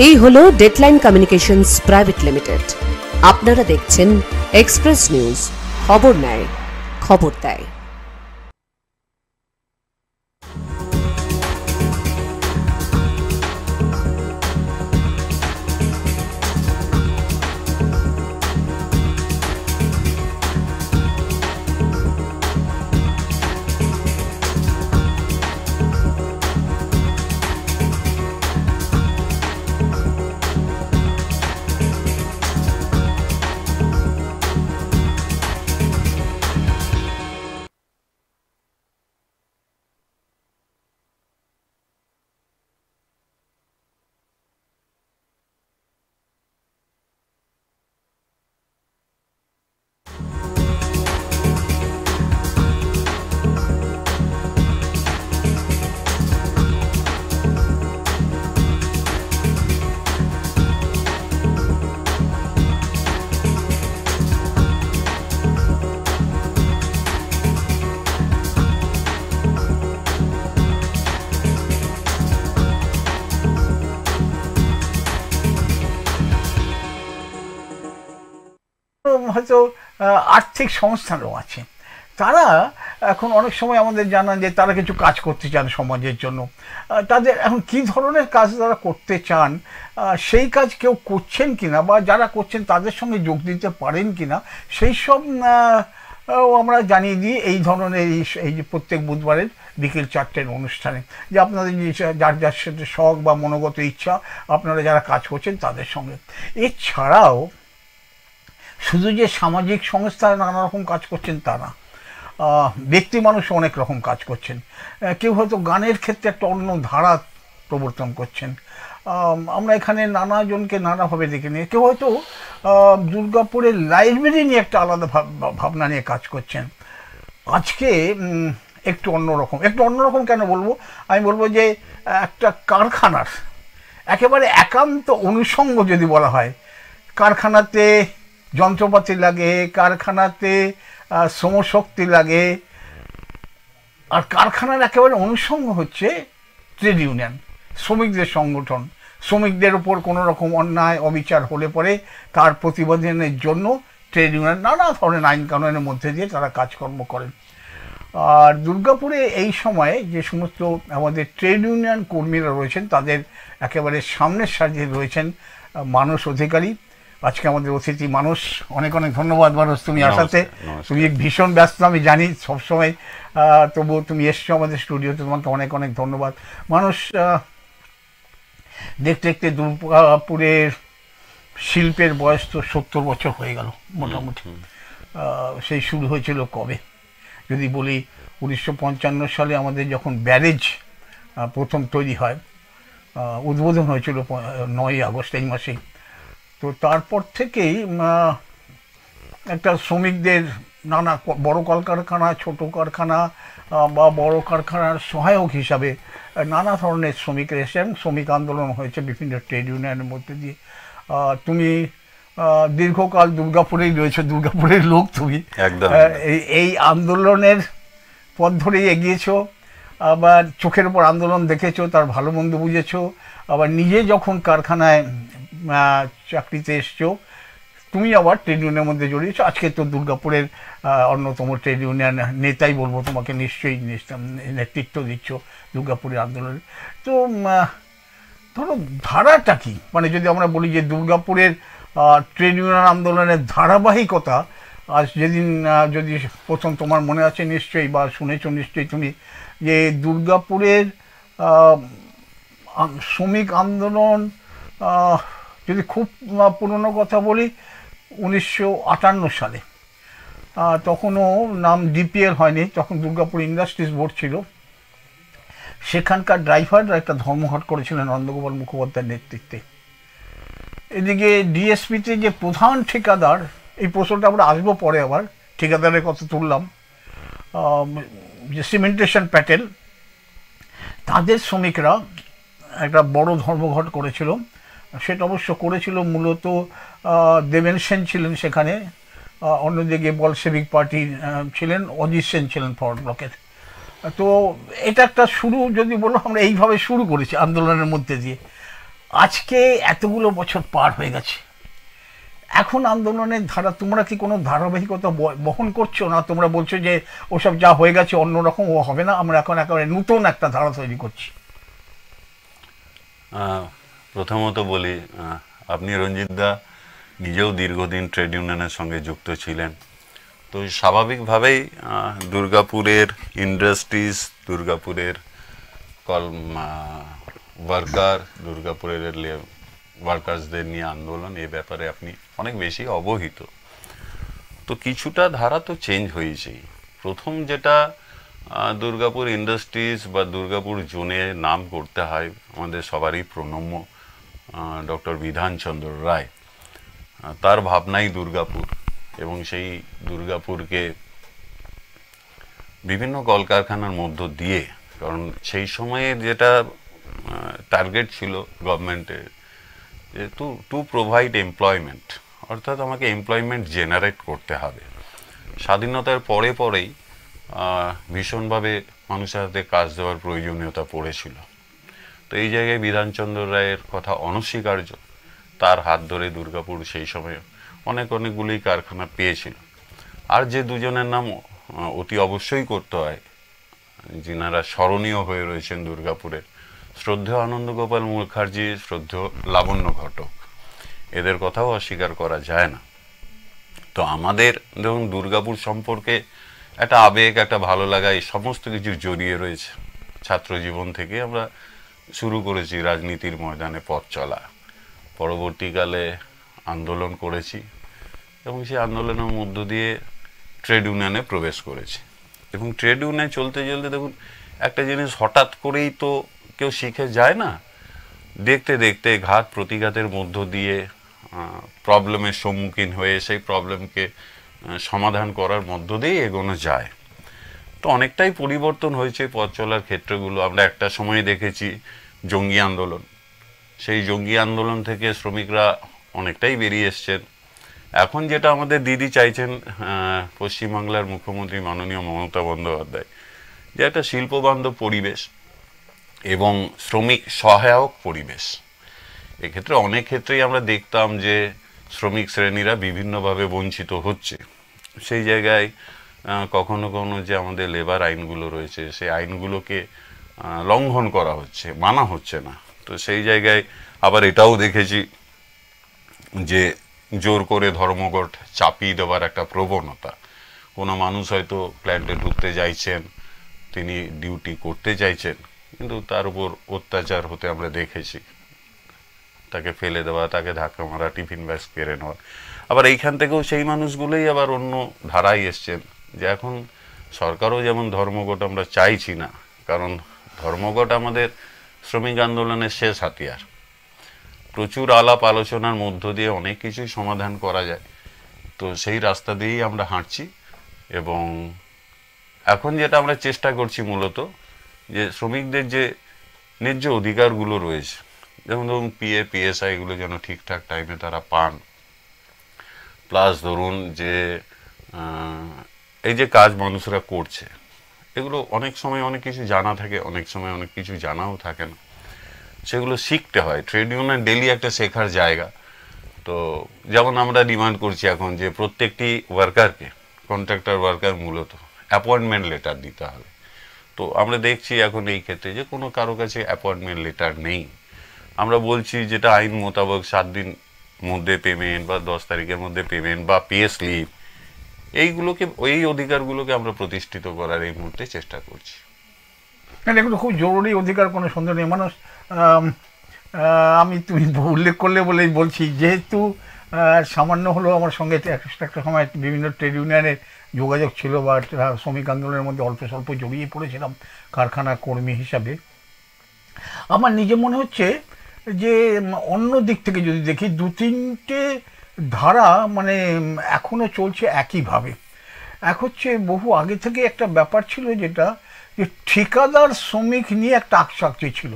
এই হলো deadline communications private limited. আপনারা দেখছেন এক্সপ্রেস নিউজ, খবর নেয়, খবর দেয়। হয়তো আর্থিক সংস্থানও আছে, তারা এখন অনেক সময় আমাদের জানান যে তারা কিছু কাজ করতে চান সমাজের জন্য। তাদের এখন কি ধরনের কাজ তারা করতে চান, সেই কাজ কেউ করছেন কিনা বা যারা করছেন তাদের সঙ্গে যোগ দিতে পারেন কিনা, সেই সব আমরা জানিয়ে দিই এই ধরনের এই যে প্রত্যেক বুধবারের বিকেল 4টের অনুষ্ঠানে, যে আপনাদের যে যার যার সাথে শখ বা মনোগত ইচ্ছা আপনারা যারা কাজ করছেন তাদের সঙ্গে। এছাড়াও শুধু যে সামাজিক সংস্থায় নানা রকম কাজ করছেন তা না, ব্যক্তি মানুষ অনেক রকম কাজ করছেন। কেউ হয়তো গানের ক্ষেত্রে একটা অন্য ধারা প্রবর্তন করছেন। আমরা এখানে নানাজনকে নানাভাবে দেখে নিয়ে, কেউ হয়তো দুর্গাপুরের লাইব্রেরি নিয়ে একটা আলাদা ভাবনা নিয়ে কাজ করছেন। আজকে একটু অন্যরকম কেন বলবো, আমি বলবো যে একটা কারখানার একেবারে একান্ত অনুষঙ্গ যদি বলা হয়, কারখানাতে যন্ত্রপাতি লাগে, কারখানাতে শ্রমশক্তি লাগে, আর কারখানার একেবারে অনুষঙ্গ হচ্ছে ট্রেড ইউনিয়ন, শ্রমিকদের সংগঠন। শ্রমিকদের উপর কোনো রকম অন্যায় অবিচার হলে পরে তার প্রতিবাদের জন্য ট্রেড ইউনিয়ন নানা ধরনের আইন কানুনের মধ্যে দিয়ে তারা কাজকর্ম করেন। আর দুর্গাপুরে এই সময়ে যে সমস্ত আমাদের ট্রেড ইউনিয়ন কর্মীরা রয়েছেন তাদের একেবারে সামনের সারিতে রয়েছেন মানস অধিকারী। আজকে আমাদের অতিথি মানস, অনেক অনেক ধন্যবাদ মানস তুমি আসাতে। তুমি ভীষণ ব্যস্ত আমি জানি সবসময়, তবু তুমি এসছো আমাদের স্টুডিওতে, তোমাকে অনেক অনেক ধন্যবাদ। মানস, দেখতে দেখতে দুর্গাপুরের শিল্পের বয়স তো 70 বছর হয়ে গেল মোটামুটি। সেই শুরু হয়েছিল কবে যদি বলি, 1955 সালে আমাদের যখন ব্যারেজ প্রথম তৈরি হয়, উদ্বোধন হয়েছিল 9ই আগস্ট এই মাসেই। তো তারপর থেকেই একটা শ্রমিকদের নানা বড় কলকারখানা, ছোট কারখানা বা বড় কারখানার সহায়ক হিসাবে নানা ধরনের শ্রমিকরা এসেছেন। শ্রমিক আন্দোলন হয়েছে বিভিন্ন ট্রেড ইউনিয়নের মধ্যে দিয়ে। তুমি দীর্ঘকাল দুর্গাপুরেই রয়েছে, দুর্গাপুরের লোক তুমি, এই আন্দোলনের পথ ধরেই এগিয়েছো, আবার চোখের উপর আন্দোলন দেখেছো, তার ভালো মন্দ বুঝেছো, আবার নিজে যখন কারখানায় চাকরিতে এসছো তুমি আবার ট্রেড ইউনিয়নের মধ্যে জড়িয়েছো। আজকে তো দুর্গাপুরের অন্যতম ট্রেড ইউনিয়ন নেতাই বলবো তোমাকে, নিশ্চয়ই নেতৃত্ব দিচ্ছ দুর্গাপুরের আন্দোলনে। তো ধরো ধারাটা কি, মানে যদি আমরা বলি যে দুর্গাপুরের ট্রেড ইউনিয়ন আন্দোলনের ধারাবাহিকতা, আজ যেদিন যদি প্রথম তোমার মনে আছে নিশ্চয়ই বা শুনেছো নিশ্চয়ই তুমি, যে দুর্গাপুরের শ্রমিক আন্দোলন, যদি খুব পুরনো কথা বলি 1958 সালে, তখনও নাম ডিপিএল হয়নি, তখন দুর্গাপুর ইন্ডাস্ট্রিজ বোর্ড ছিল। সেখানকার ড্রাইভাররা একটা ধর্মঘট করেছিলেন নন্দগোপাল মুখোপাধ্যায়ের নেতৃত্বে। এদিকে ডিএসপিতে যে প্রধান ঠিকাদার, এই প্রশ্নটা আমরা আসবো পরে, আবার ঠিকাদারের কথা তুললাম, যে সিমেন্টেশন প্যাটেল, তাদের শ্রমিকরা একটা বড় ধর্মঘট করেছিল। সেটা অবশ্য করেছিল মূলত দেবেন সেন ছিলেন সেখানে, অন্যদিকে বলশেভিক পার্টির ছিলেন অজিত সেন ছিলেন ফরওয়ার্ড ব্লকের। তো এটা একটা শুরু যদি বলো, আমরা এইভাবে শুরু করেছি আন্দোলনের মধ্যে দিয়ে। আজকে এতগুলো বছর পার হয়ে গেছে, এখন আন্দোলনের ধারা তোমরা কি কোনো ধারাবাহিকতা বহন করছো, না তোমরা বলছো যে ওসব যা হয়ে গেছে অন্যরকম ও হবে না, আমরা এখন একেবারে নতুন একটা ধারা তৈরি করছি? প্রথমত বলি, আপনি রঞ্জিত দা নিজেও দীর্ঘদিন ট্রেড ইউনিয়নের সঙ্গে যুক্ত ছিলেন, তো স্বাভাবিকভাবেই দুর্গাপুরের ইন্ডাস্ট্রিজ, দুর্গাপুরের ওয়ার্কার, দুর্গাপুরের ওয়ার্কার্সদের নিয়ে আন্দোলন, এ ব্যাপারে আপনি অনেক বেশি অবহিত। তো কিছুটা ধারা তো চেঞ্জ হয়েছেই। প্রথম যেটা দুর্গাপুর ইন্ডাস্ট্রিজ বা দুর্গাপুর জোনে নাম করতে হয় আমাদের সবারই প্রণম্য ডক্টর বিধানচন্দ্র রায়, তার ভাবনাই দুর্গাপুর, এবং সেই দুর্গাপুরকে বিভিন্ন কলকারখানার মধ্য দিয়ে, কারণ সেই সময়ে যেটা টার্গেট ছিল গভর্নমেন্টের, যে টু প্রোভাইড এমপ্লয়মেন্ট, অর্থাৎ আমাকে এমপ্লয়মেন্ট জেনারেট করতে হবে। স্বাধীনতার পরেই ভীষণভাবে মানুষের হাতে কাজ দেওয়ার প্রয়োজনীয়তা পড়েছিল। তো এই জায়গায় বিধানচন্দ্র রায়ের কথা অনস্বীকার্য। তার হাত ধরে দুর্গাপুর সেই সময়ে অনেকগুলি কারখানা পেয়েছিল। আর যে দুজনের নাম অতি অবশ্যই করতে হয়, যিনারা স্মরণীয় হয়ে রয়েছেন দুর্গাপুরের, শ্রদ্ধেয় আনন্দগোপাল মুখার্জি, শ্রদ্ধেয় লাবণ্য ঘটক, এদের কথাও অস্বীকার করা যায় না। তো আমাদের দেখুন, দুর্গাপুর সম্পর্কে একটা আবেগ, একটা ভালো লাগা, এই সমস্ত কিছু জড়িয়ে রয়েছে। ছাত্র জীবন থেকে আমরা শুরু করেছি রাজনীতির ময়দানে পথ চলা, পরবর্তীকালে আন্দোলন করেছি, এবং সেই আন্দোলনের মধ্য দিয়ে ট্রেড ইউনিয়নে প্রবেশ করেছি। এবং ট্রেড ইউনিয়নে চলতে চলতে দেখুন, একটা জিনিস হঠাৎ করেই তো কেউ শিখে যায় না, দেখতে দেখতে ঘাত প্রতিঘাতের মধ্য দিয়ে প্রবলেমের সম্মুখীন হয়ে সেই প্রবলেমকে সমাধান করার মধ্য দিয়ে এগোনো যায়। তো অনেকটাই পরিবর্তন হয়েছে পথ চলার ক্ষেত্রগুলো। আমরা একটা সময় দেখেছি জঙ্গি আন্দোলন, সেই জঙ্গি আন্দোলন থেকে শ্রমিকরা অনেকটাই বেরিয়ে এসছেন। এখন যেটা আমাদের দিদি চাইছেন, পশ্চিমবাংলার মুখ্যমন্ত্রী মাননীয় মমতা বন্দ্যোপাধ্যায়, যে একটা শিল্পবান্ধব পরিবেশ এবং শ্রমিক সহায়ক পরিবেশ। এক্ষেত্রে অনেক ক্ষেত্রেই আমরা দেখতাম যে শ্রমিক শ্রেণীরা বিভিন্নভাবে বঞ্চিত হচ্ছে। সেই জায়গায় কখনো কখনো যে আমাদের লেবার আইনগুলো রয়েছে, সেই আইনগুলোকে লঙ্ঘন করা হচ্ছে, মানা হচ্ছে না। তো সেই জায়গায় আবার এটাও দেখেছি যে জোর করে ধর্মঘট চাপিয়ে দেওয়ার একটা প্রবণতা। কোনো মানুষ হয়তো প্ল্যান্টে ঢুকতে চাইছেন, তিনি ডিউটি করতে চাইছেন, কিন্তু তার উপর অত্যাচার হতে আমরা দেখেছি, তাকে ফেলে দেওয়া, তাকে ধাক্কা মারা, টিফিন ব্যাগ কেড়ে নেওয়া। আবার এইখান থেকেও সেই মানুষগুলোই আবার অন্য ধারায় এসছেন, যে এখন সরকারও যেমন ধর্মঘট আমরা চাইছি না, কারণ ধর্মঘট আমাদের শ্রমিক আন্দোলনের শেষ হাতিয়ার। প্রচুর আলাপ আলোচনার মধ্য দিয়ে অনেক কিছুই সমাধান করা যায়। তো সেই রাস্তা দিয়েই আমরা হাঁটছি, এবং এখন যেটা আমরা চেষ্টা করছি মূলত, যে শ্রমিকদের যে ন্যায্য অধিকারগুলো রয়েছে, যেমন ধরুন পিএ, পিএসআই, এগুলো যেন ঠিকঠাক টাইমে তারা পান। প্লাস ধরুন যে এই যে কাজ মানুষরা করছে, এগুলো অনেক সময় অনেক কিছু জানা থাকে, অনেক সময় অনেক কিছু জানাও থাকে না, সেগুলো শিখতে হয়। ট্রেড ইউনিয়ন ডেলি একটা শেখার জায়গা। তো যেমন আমরা ডিমান্ড করছি এখন যে প্রত্যেকটি ওয়ার্কারকে, কন্ট্রাক্টর ওয়ার্কার মূলত, অ্যাপয়েন্টমেন্ট লেটার দিতে হবে। তো আমরা দেখছি এখন এই ক্ষেত্রে যে কোনো কারো কাছে অ্যাপয়েন্টমেন্ট লেটার নেই। আমরা বলছি যেটা আইন মোতাবেক 7 দিন মধ্যে পেমেন্ট, বা 10 তারিখের মধ্যে পেমেন্ট, বা পে স্লিপ, এইগুলোকে, এই অধিকারগুলোকে আমরা প্রতিষ্ঠিত করার এই মুহূর্তে চেষ্টা করছি। এগুলো খুব জরুরি অধিকার, কোনো সন্দেহ নেই। মানুষ আমি তুমি উল্লেখ করলে বলেই বলছি, যেহেতু সামান্য হলেও আমার সঙ্গে একটা সময় বিভিন্ন ট্রেড ইউনিয়নের যোগাযোগ ছিল, বা শ্রমিক আন্দোলনের মধ্যে অল্প স্বল্প জড়িয়ে পড়েছিলাম কারখানা কর্মী হিসাবে, আমার নিজে মনে হচ্ছে যে অন্য দিক থেকে যদি দেখি, 2-3টে ধারা মানে এখনও চলছে একইভাবে। এক হচ্ছে, বহু আগে থেকে একটা ব্যাপার ছিল যেটা, যে ঠিকাদার শ্রমিক নিয়ে একটা আকসাকচি ছিল,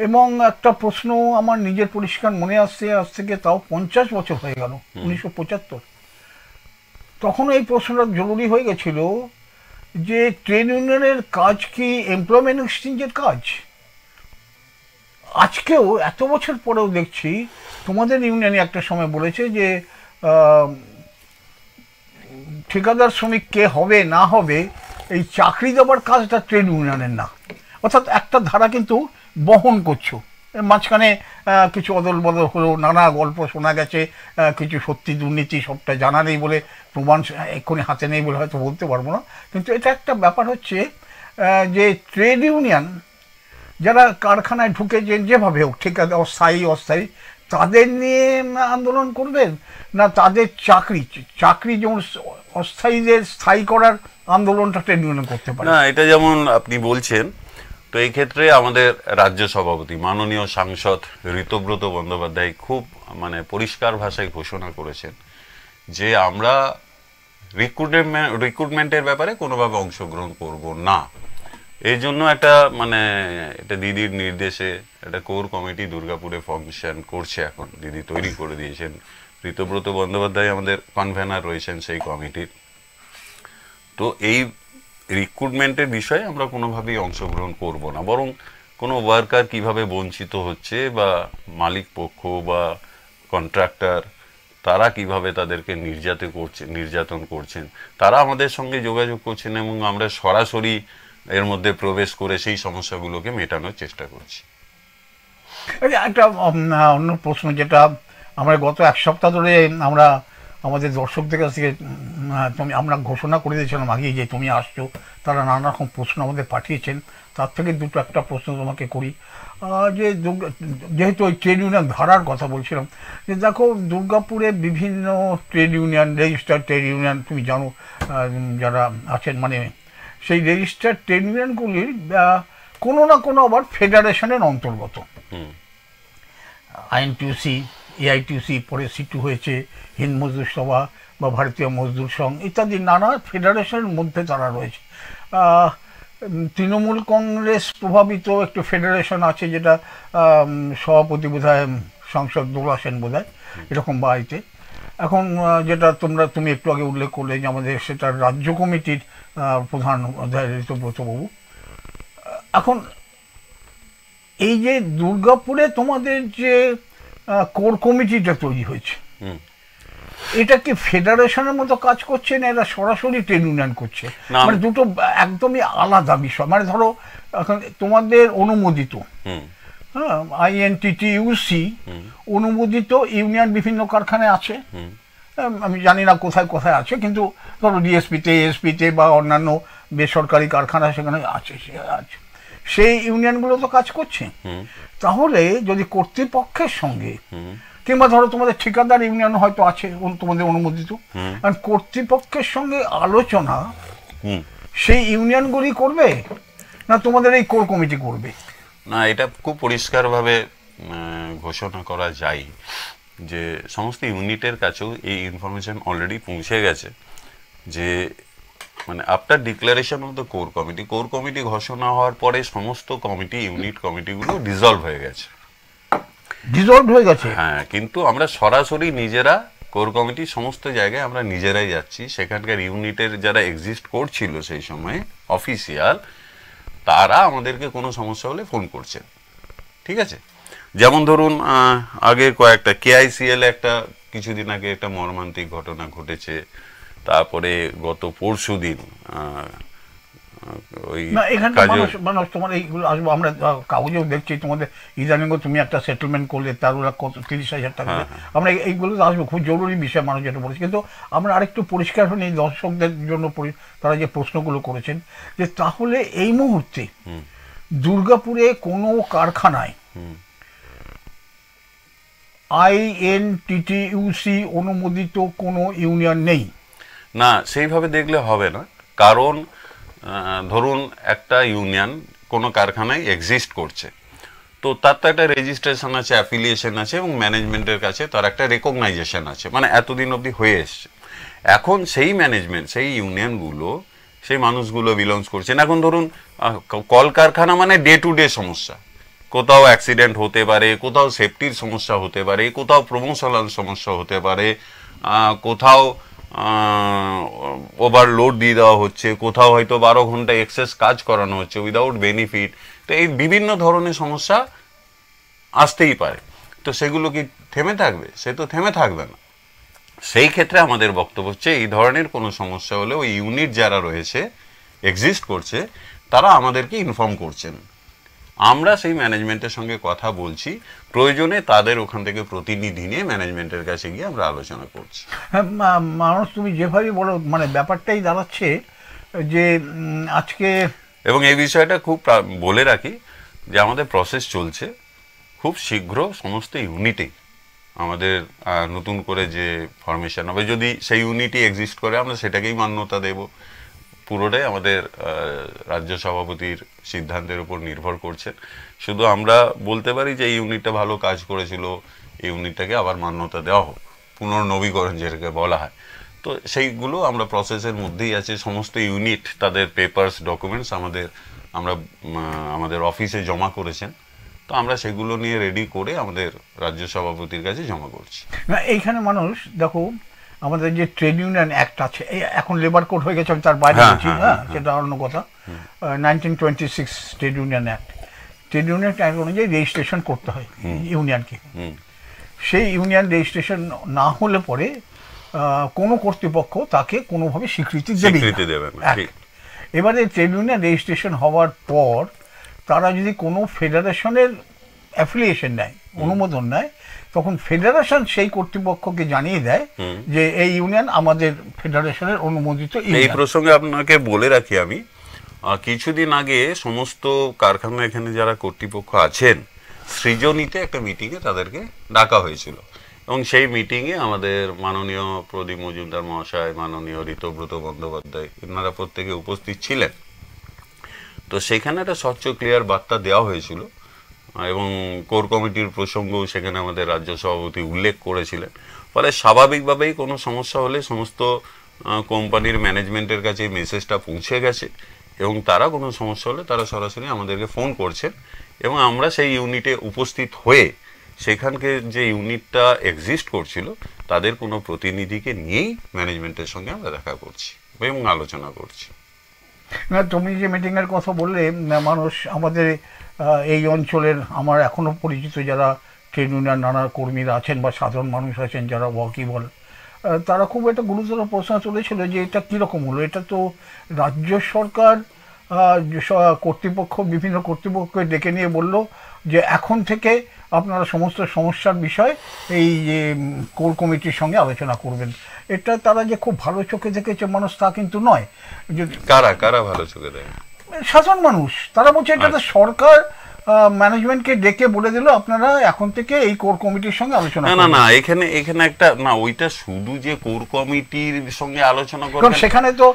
এবং একটা প্রশ্ন আমার নিজের পরিষ্কার মনে আসছে, আজ থেকে তাও 50 বছর হয়ে গেল, 1975। তখন এই প্রশ্নটা জরুরি হয়ে গেছিল যে ট্রেড ইউনিয়নের কাজ কি এমপ্লয়মেন্ট এক্সচেঞ্জের কাজ? আজকেও এত বছর পরেও দেখছি তোমাদের ইউনিয়নে একটা সময় বলেছে যে ঠিকাদার শ্রমিক কে হবে না হবে এই চাকরি দেওয়ার কাজটা ট্রেড ইউনিয়নের না, অর্থাৎ একটা ধারা কিন্তু বহন করছো। মাঝখানে কিছু অদল বদল হলো, নানা গল্প শোনা গেছে, কিছু সত্যি দুর্নীতি সবটা জানা নেই বলে, প্রমাণ এক্ষুনি হাতে নেই বলে হয়তো বলতে পারবো না, কিন্তু এটা একটা ব্যাপার হচ্ছে যে ট্রেড ইউনিয়ন যারা কারখানায় ঢুকেছেন যেভাবে হোক, ঠিকাদার স্থায়ী অস্থায়ী, তাদের নিয়ে আন্দোলন করবেন না তাদের চাকরি যেমন অস্থায়ীদের স্থায়ী করার আন্দোলনটা ট্রেড ইউনিয়ন করতে পারে? না, এটা যেমন আপনি বলছেন, তো এই ক্ষেত্রে আমাদের রাজ্য সভাপতি মাননীয় সাংসদ ঋতব্রত বন্দ্যোপাধ্যায় খুব পরিষ্কার ভাষায় ঘোষণা করেছেন যে আমরা রিক্রুটমেন্টের ব্যাপারে কোনোভাবে অংশগ্রহণ করব না। এই জন্য একটা এটা দিদির নির্দেশে একটা কোর কমিটি দুর্গাপুরে ফাংশন করছে। এখন দিদি তৈরি করে দিয়েছেন, ঋতব্রত বন্দ্যোপাধ্যায় আমাদের কনভেনার রয়েছেন সেই কমিটির। তো এই রিক্রুটমেন্টের বিষয়ে আমরা কোনোভাবেই অংশগ্রহণ করব না, বরং কোনো ওয়ার্কার কিভাবে বঞ্চিত হচ্ছে বা মালিক পক্ষ বা কন্ট্রাক্টর তারা কিভাবে তাদেরকে নির্যাতন করছেন তারা আমাদের সঙ্গে যোগাযোগ করছেন এবং আমরা সরাসরি এর মধ্যে প্রবেশ করে সেই সমস্যাগুলোকে মেটানোর চেষ্টা করছি। একটা অন্য প্রশ্ন, যেটা আমরা গত এক সপ্তাহ ধরে আমরা আমাদের দর্শকদের কাছ থেকে আমরা ঘোষণা করে দিয়েছিলাম আগে যে তুমি আসছো, তারা নানা রকম প্রশ্ন আমাদের পাঠিয়েছেন, তার থেকে একটা প্রশ্ন তোমাকে করি। যে যেহেতু ওই ট্রেড ইউনিয়ন ধারার কথা বলছিলাম, যে দেখো দুর্গাপুরে বিভিন্ন trade union, registered trade union তুমি জানো যারা আছেন, সেই রেজিস্টার্ড ট্রেড ইউনিয়নগুলির কোনো না কোনো আবার ফেডারেশনের অন্তর্গত। আইএনটিউসি, এআইটিউসি, পরে সিটু হয়েছে, হিন্দ মজদুর সভা বা ভারতীয় মজদুর সংঘ ইত্যাদি নানা ফেডারেশনের মধ্যে তারা রয়েছে। তৃণমূল কংগ্রেস প্রভাবিত একটু ফেডারেশন আছে, যেটা সভাপতি বোধহয় সাংসদ দোলা সেন বোধহয় এরকম বাড়িতে। এখন যেটা তুমি একটু আগে উল্লেখ করলে যে আমাদের সেটা রাজ্য কমিটির প্রধান ঋতব্রতবাবু। এখন এই যে দুর্গাপুরে তোমাদের যে কোর কমিটিটা তৈরি হয়েছে, এটা কি ফেডারেশনের মতো কাজ করছে না এরা সরাসরি ট্রেড ইউনিয়ন করছে? দুটো একদমই আলাদা বিষয়। ধরো এখন তোমাদের অনুমোদিত আইএনটিটিইউসি অনুমোদিত ইউনিয়ন বিভিন্ন কারখানায় আছে, আমি জানি না কোথায় কোথায় আছে, কিন্তু ধরো ডিএসপিতে, এএসপিতে বা অন্যান্য বেসরকারি কারখানা সেখানে আছে। সেই ইউনিয়নগুলো তো কাজ করছে। তাহলে যদি কর্তৃপক্ষের সঙ্গে, কিংবা ধরো তোমাদের ঠিকাদার ইউনিয়ন হয়তো আছে তোমাদের অনুমোদিত, কর্তৃপক্ষের সঙ্গে আলোচনা সেই ইউনিয়নগুলি করবে না তোমাদের এই কোর কমিটি করবে? না, এটা খুব পরিষ্কারভাবে ঘোষণা করা যায় যে সমস্ত ইউনিটের কাছেও এই ইনফরমেশন অলরেডি পৌঁছে গেছে যে after declaration of the core committee ঘোষণা হওয়ার পরে সমস্ত ইউনিট কমিটিগুলো ডিসলভ হয়ে গেছে। হ্যাঁ, কিন্তু আমরা সরাসরি নিজেরা কোর কমিটি সমস্ত জায়গায় আমরা নিজেরাই যাচ্ছি। সেখানকার ইউনিটের যারা এক্সিস্ট করছিল সেই সময় অফিসিয়াল, তারা আমাদেরকে কোনো সমস্যা হলে ফোন করছেন। ঠিক আছে, যেমন ধরুন আগে কয়েকটা কেআইসিএল একটা কিছুদিন আগে একটা মর্মান্তিক ঘটনা ঘটেছে। তারপরে গত পরশু দিন তোমার এইগুলো আসবো, আমরা কাগজেও দেখছি তোমাদের ইদানিং তুমি একটা সেটেলমেন্ট করলে তার ওরা কত 30,000 টাকা, আমরা এইগুলো আসবো, খুব জরুরি বিষয় মানুষ যেটা বলেছে। কিন্তু আমরা আরেকটু পরিষ্কার হলে এই দর্শকদের জন্য তারা যে প্রশ্নগুলো করেছেন, যে তাহলে এই মুহূর্তে দুর্গাপুরে কোনো কারখানায় আইএনটিটিইউসি অনুমোদিত কোনো ইউনিয়ন নেই? না, সেইভাবে দেখলে হবে না। কারণ ধরুন একটা ইউনিয়ন কোনো কারখানায় এক্সিস্ট করছে, তো তার তো একটা রেজিস্ট্রেশন আছে, অ্যাফিলিয়েশন আছে এবং ম্যানেজমেন্টের কাছে তার একটা রেকগনাইজেশন আছে, এতদিন অবধি হয়ে এসছে। এখন সেই ম্যানেজমেন্ট, সেই ইউনিয়নগুলো, সেই মানুষগুলো বিলংস করছেন। এখন ধরুন কলকারখানা ডে টু ডে সমস্যা, কোথাও অ্যাক্সিডেন্ট হতে পারে, কোথাও সেফটির সমস্যা হতে পারে, কোথাও প্রমোশনাল সমস্যা হতে পারে, কোথাও ওভারলোড দিয়ে দেওয়া হচ্ছে, কোথাও হয়তো 12 ঘন্টা এক্সেস কাজ করানো হচ্ছে উইদাউট বেনিফিট। তো এই বিভিন্ন ধরনের সমস্যা আসতেই পারে। তো সেগুলো কি থেমে থাকবে? সে তো থেমে থাকবে না। সেই ক্ষেত্রে আমাদের বক্তব্য হচ্ছে এই ধরনের কোনো সমস্যা হলে ওই ইউনিট যারা রয়েছে এক্সিস্ট করছে তারা আমাদেরকে ইনফর্ম করছেন, আমরা সেই ম্যানেজমেন্টের সঙ্গে কথা বলছি, প্রয়োজনে তাদের ওখান থেকে প্রতিনিধি নিয়ে ম্যানেজমেন্টের কাছে গিয়ে আমরা আলোচনা করছি। হ্যাঁ, মানুষ তুমি যেভাবে বলো মানে ব্যাপারটাই দাঁড়াচ্ছে যে আজকে, এবং এই বিষয়টা খুব বলে রাখি যে আমাদের প্রসেস চলছে, খুব শীঘ্র সমস্ত ইউনিটেই আমাদের নতুন করে যে ফরমেশন হবে, যদি সেই ইউনিটই এক্সিস্ট করে আমরা সেটাকেই মান্যতা দেব। পুরোটাই আমাদের রাজ্য সভাপতির সিদ্ধান্তের উপর নির্ভর করছে। শুধু আমরা বলতে পারি যে এই ইউনিটটা ভালো কাজ করেছিল, এই ইউনিটটাকে আবার মান্যতা দেওয়া হোক, পুনর্নবীকরণ যেটাকে বলা হয়। তো সেইগুলো আমরা প্রসেসের মধ্যেই আছে। সমস্ত ইউনিট তাদের পেপারস ডকুমেন্টস আমাদের অফিসে জমা করেছেন, তো আমরা সেগুলো নিয়ে রেডি করে আমাদের রাজ্য সভাপতির কাছে জমা করছি। না এইখানে মানুষ দেখো, আমাদের যে ট্রেড ইউনিয়ন অ্যাক্ট আছে, এখন লেবার কোড হয়ে গেছে, আমি তার বাইরে বলছি, হ্যাঁ সেটা অন্য কথা। 1926 trade union act, trade union act অনুযায়ী রেজিস্ট্রেশন করতে হয় ইউনিয়নকে। সেই ইউনিয়ন রেজিস্ট্রেশন না হলে পরে কোনো কর্তৃপক্ষ তাকে কোনোভাবে স্বীকৃতি দেবে না। এবারে ট্রেড ইউনিয়ন রেজিস্ট্রেশন হওয়ার পর তারা যদি কোনো ফেডারেশনের অ্যাফিলিয়েশন নেয়, অনুমোদন নেয়, তখন ফেডারেশন সেই কর্তৃপক্ষকে জানিয়ে দেয় যে এই ইউনিয়ন আমাদের ফেডারেশনের অনুমোদিত। এই প্রসঙ্গে আপনাকে বলে রাখি, আমি কিছুদিন আগে সমস্ত কারখানা এখানে যারা কর্তৃপক্ষ আছেন সৃজনীতে একটা মিটিংয়ে তাদেরকে ডাকা হয়েছিল, এবং সেই মিটিংয়ে আমাদের মাননীয় প্রদীপ মজুমদার মহাশয়, মাননীয় ঋতব্রত বন্দ্যোপাধ্যায়, এনারা প্রত্যেকে উপস্থিত ছিলেন। তো সেখানে একটা স্বচ্ছ ক্লিয়ার বার্তা দেওয়া হয়েছিল, এবং কোর কমিটির প্রসঙ্গও সেখানে আমাদের রাজ্য সভাপতি উল্লেখ করেছিলেন। ফলে স্বাভাবিকভাবেই কোনো সমস্যা হলে সমস্ত কোম্পানির ম্যানেজমেন্টের কাছে এই মেসেজটা পৌঁছে গেছে, এবং তারা কোনো সমস্যা হলে তারা সরাসরি আমাদেরকে ফোন করছেন, এবং আমরা সেই ইউনিটে উপস্থিত হয়ে সেখানকে যে ইউনিটটা এক্সিস্ট করছিল তাদের কোনো প্রতিনিধিকে নিয়েই ম্যানেজমেন্টের সঙ্গে আমরা দেখা করছি এবং আলোচনা করছি। না, তুমি যে মিটিংয়ের কথা বললে, মানুষ আমাদের এই অঞ্চলের আমার এখনও পরিচিত যারা ট্রেড ইউনিয়ন নানা কর্মীরা আছেন বা সাধারণ মানুষ আছেন যারা ওয়াকিবল, তারা খুব একটা গুরুতর প্রশ্ন তুলেছিল যে এটা কীরকম হলো, এটা তো রাজ্য সরকার কর্তৃপক্ষ বিভিন্ন কর্তৃপক্ষকে ডেকে নিয়ে বলল যে এখন থেকে আপনারা সমস্ত সমস্যার বিষয় এই যে কোর কমিটির সঙ্গে আলোচনা করবেন। এটা তারা যে খুব ভালো চোখে দেখেছে মানুষ তা কিন্তু নয়। কারা কারা ভালো চোখে দেখে? সাধারণ মানুষ, তারা বলছে এটা তো সরকার ম্যানেজমেন্টকে ডেকে বলে দিল আপনারা এখন থেকে এই কোর কমিটির সঙ্গে আলোচনা করুন। না না, এখানে একটা না, ওইটা শুধু যে কোর কমিটির সঙ্গে আলোচনা করবেন সেখানে তো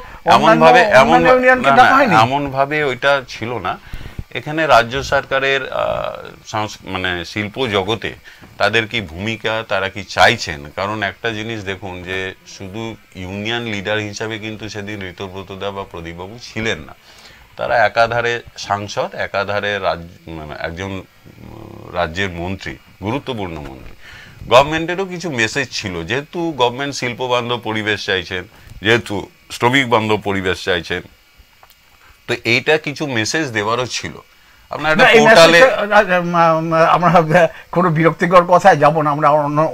এমন ভাবে ওইটা ছিল না। এখানে রাজ্য সরকারের মানে শিল্প জগতে তাদের কি ভূমিকা, তারা কি চাইছেন। কারণ একটা জিনিস দেখুন যে শুধু ইউনিয়ন লিডার হিসাবে কিন্তু সেদিন ঋতব্রতদা বা প্রদীপবাবু ছিলেন না, তারা একাধারে সাংসদ, একাধারে একজন রাজ্যের মন্ত্রী, গুরুত্বপূর্ণ মন্ত্রী। গভর্নমেন্টেরও কিছু মেসেজ ছিল, যেহেতু গভর্নমেন্ট শিল্প বান্ধব পরিবেশ চাইছেন, যেহেতু শ্রমিক বান্ধব পরিবেশ চাইছেন, তো এইটা কিছু মেসেজ দেওয়ারও ছিল। আপনার একটা পোর্টালে, আমরা কোনো বিরক্তিকর কথায় যাব না, আমরা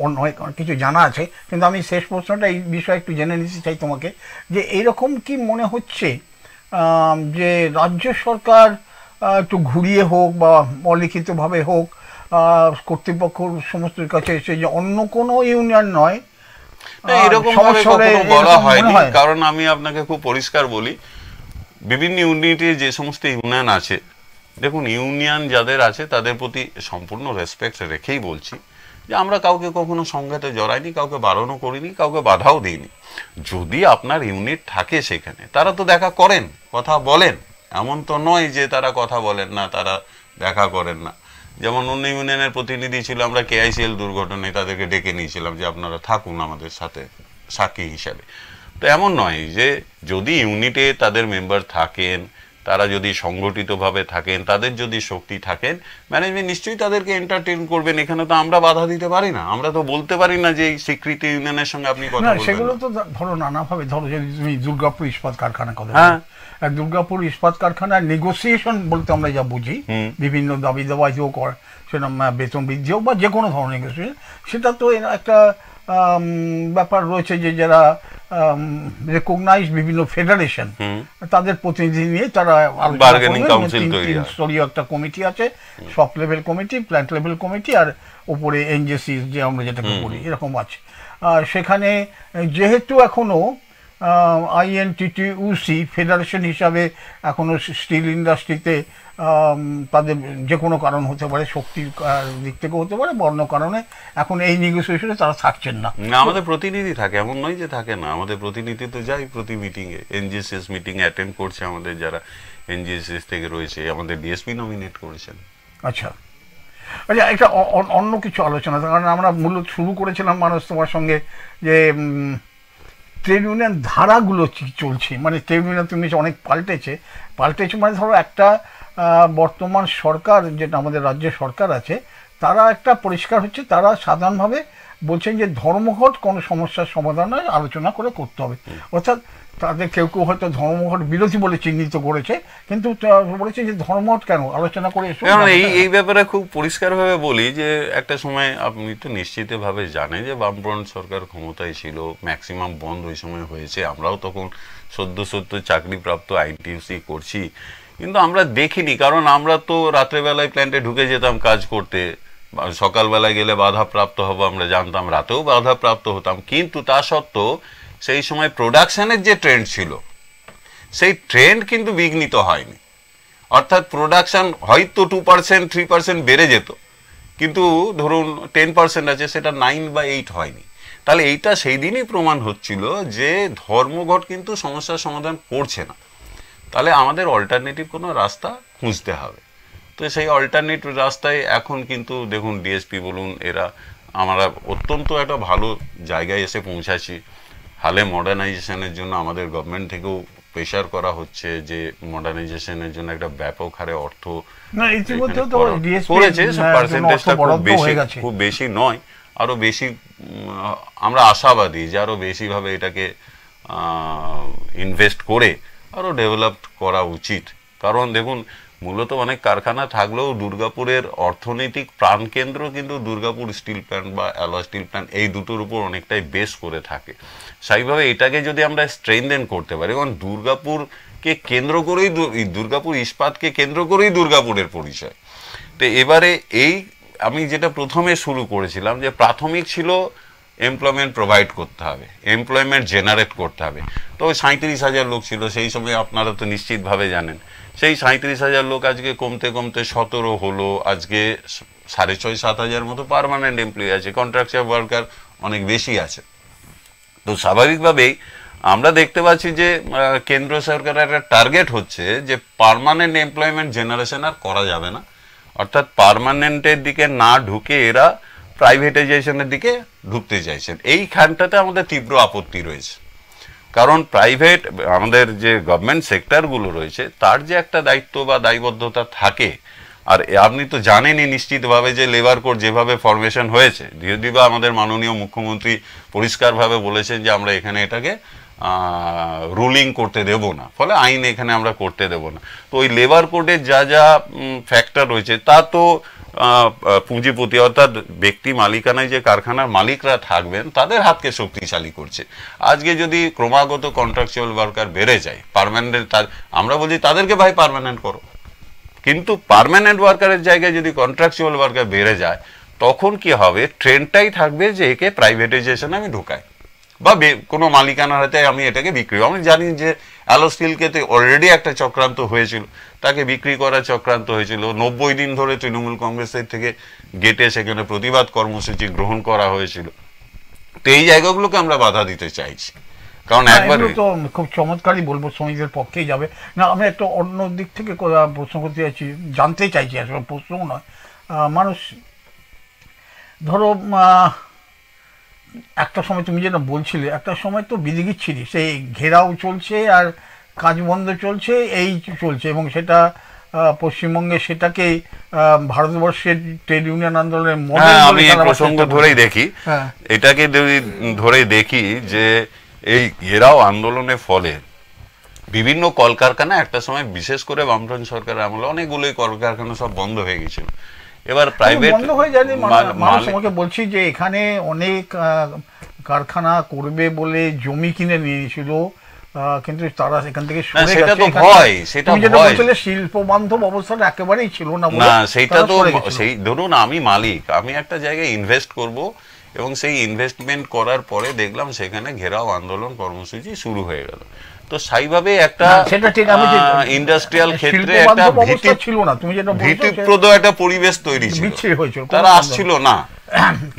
অন্য কিছু জানা আছে, কিন্তু আমি শেষ প্রশ্নটা এই বিষয়ে একটু জেনে নিতে চাই তোমাকে, যে এইরকম কি মনে হচ্ছে যে রাজ্য সরকার একটু ঘুরিয়ে হোক বা অলিখিতভাবে হোক কর্তৃপক্ষ সমস্ত কাছে এসে যে অন্য কোনো ইউনিয়ন নয় এরকম বলা হয়নি। কারণ আমি আপনাকে খুব পরিষ্কার বলি, বিভিন্ন ইউনিটে যে সমস্ত ইউনিয়ন আছে, দেখুন ইউনিয়ন যাদের আছে তাদের প্রতি সম্পূর্ণ রেসপেক্ট রেখেই বলছি যে আমরা কাউকে কখনো সংঘাতে জড়াইনি, কাউকে বারণও করিনি, কাউকে বাধাও দিইনি। যদি আপনার ইউনিট থাকে সেখানে তারা তো দেখা করেন, কথা বলেন, এমন তো নয় যে তারা কথা বলেন না, তারা দেখা করেন না। যেমন অন্য ইউনিয়নের প্রতিনিধি ছিল, আমরা KICL দুর্ঘটনায় তাদেরকে ডেকে নিয়েছিলাম যে আপনারা থাকুন আমাদের সাথে সাক্ষী হিসাবে। তো এমন নয় যে যদি ইউনিটে তাদের মেম্বার থাকেন, তারা যদি সংগঠিতভাবে থাকেন, তাদের যদি শক্তি থাকেন, ম্যানেজমেন্ট নিশ্চয়ই তাদেরকে এন্টারটেইন করবেন। এখানে তো আমরা বাধা দিতে পারি না, আমরা তো বলতে পারি না যে এই স্বীকৃতি ইউনিয়নের সঙ্গে আপনি কথা বলবেন। সেগুলো তো ধরো নানাভাবে, ধরো যদি তুমি দুর্গাপুর ইস্পাত কারখানা কথা, দুর্গাপুর ইস্পাত কারখানার নেগোসিয়েশন বলতে আমরা যা বুঝি, বিভিন্ন দাবি দেওয়া হোক, সেটা বেতন বৃদ্ধি হোক বা যে কোনো ধরনের নেগোসিয়েশন, সেটা তো একটা ব্যাপার রয়েছে যে যারা রেকগনাইজ বিভিন্ন ফেডারেশন তাদের প্রতিনিধি নিয়ে তারা স্তরীয় একটা কমিটি আছে, shop level committee, plant level committee, আর ওপরে এনজেসি যে আমরা যেটাকে বলি এরকম আছে। সেখানে যেহেতু এখনো আইএনটিটিইউসি ফেডারেশন হিসাবে এখনো স্টিল ইন্ডাস্ট্রিতে তাদের যে কোনো কারণ হতে পারে, শক্তির দিক থেকে হতে পারে, বর্ণ কারণে এখন এই নেগোসিয়েশনে তারা থাকছেন না। আমাদের প্রতিনিধি থাকে, এমন নয় যে থাকে না, আমাদের প্রতিনিধি তো যাই প্রতি মিটিংয়ে, এনজিএসএস মিটিং অ্যাটেন্ড করছে, আমাদের যারা এনজিএসএস থেকে রয়েছে, আমাদের ডিএসপি নমিনেট করেছেন। আচ্ছা আচ্ছা, একটা অন্য কিছু আলোচনা, কারণ আমরা মূলত শুরু করেছিলাম মানুষ তোমার সঙ্গে যে ট্রেড ইউনিয়ন ধারাগুলো চলছে, মানে ট্রেড ইউনিয়ন তুমি অনেক পাল্টেছে মানে ধরো একটা বর্তমান সরকার যেটা আমাদের রাজ্যের সরকার আছে, তারা একটা পরিষ্কার হচ্ছে, তারা সাধারণভাবে বলছেন যে ধর্মঘট কোনো সমস্যার সমাধানে আলোচনা করে করতে হবে। অর্থাৎ তাদের কেউ কেউ হয়তো ধর্মঘট বিরোধী বলে চিহ্নিত করেছে, কিন্তু বলেছে যে ধর্মঘট কেন, আলোচনা করে। এই ব্যাপারে খুব পরিষ্কারভাবে বলি যে একটা সময় আপনি তো নিশ্চিতভাবে জানেন যে বামফ্রন্ট সরকার ক্ষমতায় ছিল, ম্যাক্সিমাম বন্ধ ওই সময় হয়েছে, আমরাও তখন সদ্য চাকরিপ্রাপ্ত আইনটিউসি করছি, কিন্তু আমরা দেখিনি, কারণ আমরা তো রাত্রেবেলায় প্ল্যান্টে ঢুকে যেতাম কাজ করতে, সকালবেলায় গেলে বাধাপ্রাপ্ত হবো আমরা জানতাম, রাতেও বাধাপ্রাপ্ত হতাম, কিন্তু তা সত্ত্বেও সেই সময় প্রোডাকশনের যে ট্রেন্ড ছিল সেই ট্রেন্ড কিন্তু বিঘ্নিত হয়নি। অর্থাৎ প্রোডাকশন হয়তো 2% 3% বেড়ে যেত, কিন্তু ধরুন 10% আছে, সেটা 9 বা 8 হয়নি। তাহলে এইটা সেই দিনই প্রমাণ হচ্ছিল যে ধর্মঘট কিন্তু সমস্যার সমাধান করছে না, তাহলে আমাদের অল্টারনেটিভ কোনো রাস্তা খুঁজতে হবে। তো সেই অল্টারনেটিভ রাস্তায় এখন কিন্তু দেখুন ডিএসপি বলুন, এরা আমরা অত্যন্ত একটা ভালো জায়গায় এসে পৌঁছাচ্ছি। হালে মডার্নাইজেশনের জন্য আমাদের গভর্নমেন্ট থেকেও প্রেশার করা হচ্ছে যে মডার্নাইজেশনের জন্য একটা ব্যাপক হারে অর্থ করেছে, পার্সেন্টেজটা খুব বেশি নয়, আরো বেশি আমরা আশাবাদী যে আরো বেশিভাবে এটাকে ইনভেস্ট করে আরো ডেভেলপ করা উচিত। কারণ দেখুন মূলত অনেক কারখানা থাকলেও দুর্গাপুরের অর্থনৈতিক প্রাণকেন্দ্র কিন্তু দুর্গাপুর স্টিল প্ল্যান্ট বা অ্যালয় স্টিল প্ল্যান্ট, এই দুটোর উপর অনেকটাই বেস করে থাকে। সেইভাবে এটাকে যদি আমরা স্ট্রেনথেন করতে পারি, কারণ দুর্গাপুরকে কেন্দ্র করেই, দুর্গাপুর ইস্পাতকে কেন্দ্র করেই দুর্গাপুরের পরিচয়। তো এবারে এই আমি যেটা প্রথমে শুরু করেছিলাম যে প্রাথমিক ছিল এমপ্লয়মেন্ট প্রোভাইড করতে হবে, এমপ্লয়মেন্ট জেনারেট করতে হবে। তো 37,000 লোক ছিল সেই সময়, আপনারা তো নিশ্চিতভাবে জানেন। সেই 37,000 লোক আজকে কমতে কমতে 17 হলো, আজকে 6,500-7,000 মতো পার্মানেন্ট এমপ্লয়ি আছে, কন্ট্রাকচুয়াল ওয়ার্কার অনেক বেশি আছে। তো স্বাভাবিকভাবেই আমরা দেখতে পাচ্ছি যে কেন্দ্র সরকারের একটা টার্গেট হচ্ছে যে পার্মানেন্ট এমপ্লয়মেন্ট জেনারেশন আর করা যাবে না, অর্থাৎ পার্মানেন্টের দিকে না ঢুকে এরা প্রাইভেটাইজেশনের দিকে ঢুকতে চাইছেন। এইখানটাতে আমাদের তীব্র আপত্তি রয়েছে, কারণ প্রাইভেট আমাদের যে গভর্নমেন্ট সেক্টরগুলো রয়েছে তার যে একটা দায়িত্ব বা দায়বদ্ধতা থাকে, আর আপনি তো জানেনই নিশ্চিতভাবে যে লেবার কোড যেভাবে ফরমেশন হয়েছে, যদিও বা আমাদের মাননীয় মুখ্যমন্ত্রী পরিষ্কারভাবে বলেছেন যে আমরা এখানে এটাকে রুলিং করতে দেব না, ফলে আইন এখানে আমরা করতে দেব না। তো ওই লেবার কোডের যা যা ফ্যাক্টর রয়েছে তা তো পুঁজিপতি অর্থাৎ ব্যক্তি মালিকানায় যে কারখানার মালিকরা থাকবেন তাদের হাতকে শক্তিশালী করছে। আজকে যদি ক্রমাগত কন্ট্রাকচুয়াল ওয়ার্কার বেড়ে যায়, পার্মানেন্ট, আমরা বলছি তাদেরকে ভাই পার্মানেন্ট করো, কিন্তু পার্মানেন্ট ওয়ার্কারের জায়গায় যদি কন্ট্রাকচুয়াল ওয়ার্কার বেড়ে যায় তখন কি হবে, ট্রেন্ডটাই থাকবে যে একে প্রাইভেটাইজেশনে আমি ঢুকাই বা কোনো মালিকানার হাতে আমি এটাকে বিক্রি। আমি জানি যে অ্যালয় স্টিলকে অলরেডি একটা চক্রান্ত হয়েছিল, তাকে বিক্রি করার চক্রান্ত হয়েছিল। 90 দিন ধরে তৃণমূল কংগ্রেসের থেকে গেটে সেখানে প্রতিবাদ কর্মসূচি গ্রহণ করা হয়েছিল। তো এই জায়গাগুলোকে আমরা বাধা দিতে চাইছি, কারণ একবার তো খুব চমৎকারই বলবো শ্রমিকদের পক্ষেই যাবে না। আমি একটা অন্য দিক থেকে প্রশ্ন করতে চাইছি, জানতে চাইছি, আসলে প্রশ্নও নয়। মানুষ ধরো একটা সময় তুমি যেটা বলছিলে, একটা সময় তো বিদিগিচ্ছিরি, সেই ঘেরাও চলছে আর কাজ বন্ধ চলছে, এই চলছে, এবং সেটা পশ্চিমবঙ্গে সেটাকে ভারতবর্ষের ট্রেড ইউনিয়ন আন্দোলনের মডেল। আমি এই প্রসঙ্গ ধরেই দেখি, এটাকে ধরে দেখি যে এই ঘেরাও আন্দোলনের ফলে বিভিন্ন কলকারখানা একটা সময়, বিশেষ করে বামফ্রন্ট সরকারের আমলে অনেকগুলোই কলকারখানা সব বন্ধ হয়ে গেছিল। এবার প্রাইভেট বন্ধ হয়ে যায়নি, মানুষ আমাকে বলছি যে এখানে অনেক কারখানা করবে বলে জমি কিনে নিয়েছিল, কিন্তু তারা সেখান থেকে সরে সেটা গেছে। তো ভয়, সেটা ভয়, শিল্প বান্ধব অবস্থাটা একেবারেই ছিল না। না সেটা তো সেই ধরুন আমি মালিক, আমি একটা জায়গায় ইনভেস্ট করব এবং সেই ইনভেস্টমেন্ট করার পরে দেখলাম সেখানে ঘেরাও আন্দোলন কর্মসূচি শুরু হয়ে গেল, তো সেইভাবে একটা ইন্ডাস্ট্রিয়াল ক্ষেত্রে একটা ভীতিপ্রদ একটা পরিবেশ তৈরি ছিল, তারা আসছিল না।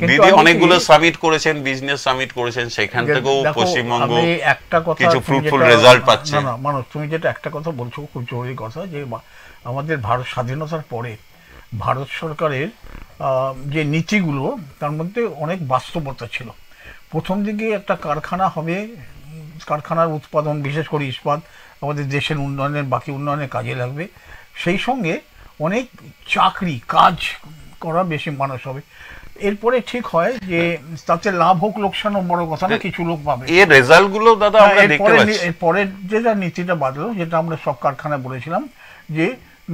দিদি অনেকগুলো সামিট করেছেন, বিজনেস সামিট করেছেন, সেখান থেকেও পশ্চিমবঙ্গ কিছু ফ্রুটফুল রেজাল্ট পাচ্ছে। না মানুষ, তুমি যেটা একটা কথা বলছো খুব জরুরি কথা, যে আমাদের ভারত স্বাধীনতার পরে ভারত সরকারের যে নীতিগুলো তার মধ্যে অনেক বাস্তবতা ছিল। প্রথম দিকে একটা কারখানা হবে, কারখানার উৎপাদন বিশেষ করে ইস্পাত আমাদের দেশের উন্নয়নের, বাকি উন্নয়নের কাজে লাগবে, সেই সঙ্গে অনেক চাকরি কাজ করা বেশি মানুষ হবে। এরপরে ঠিক হয় যে তাতে লাভ হোক লোকসানও বড় কথা না, কিছু লোক পাবে। এই রেজাল্টগুলো দাদা আমরা দেখতে পাচ্ছি। এরপরে যেটা নীতিটা বাদলো, যেটা আমরা সব কারখানায় বলেছিলাম যে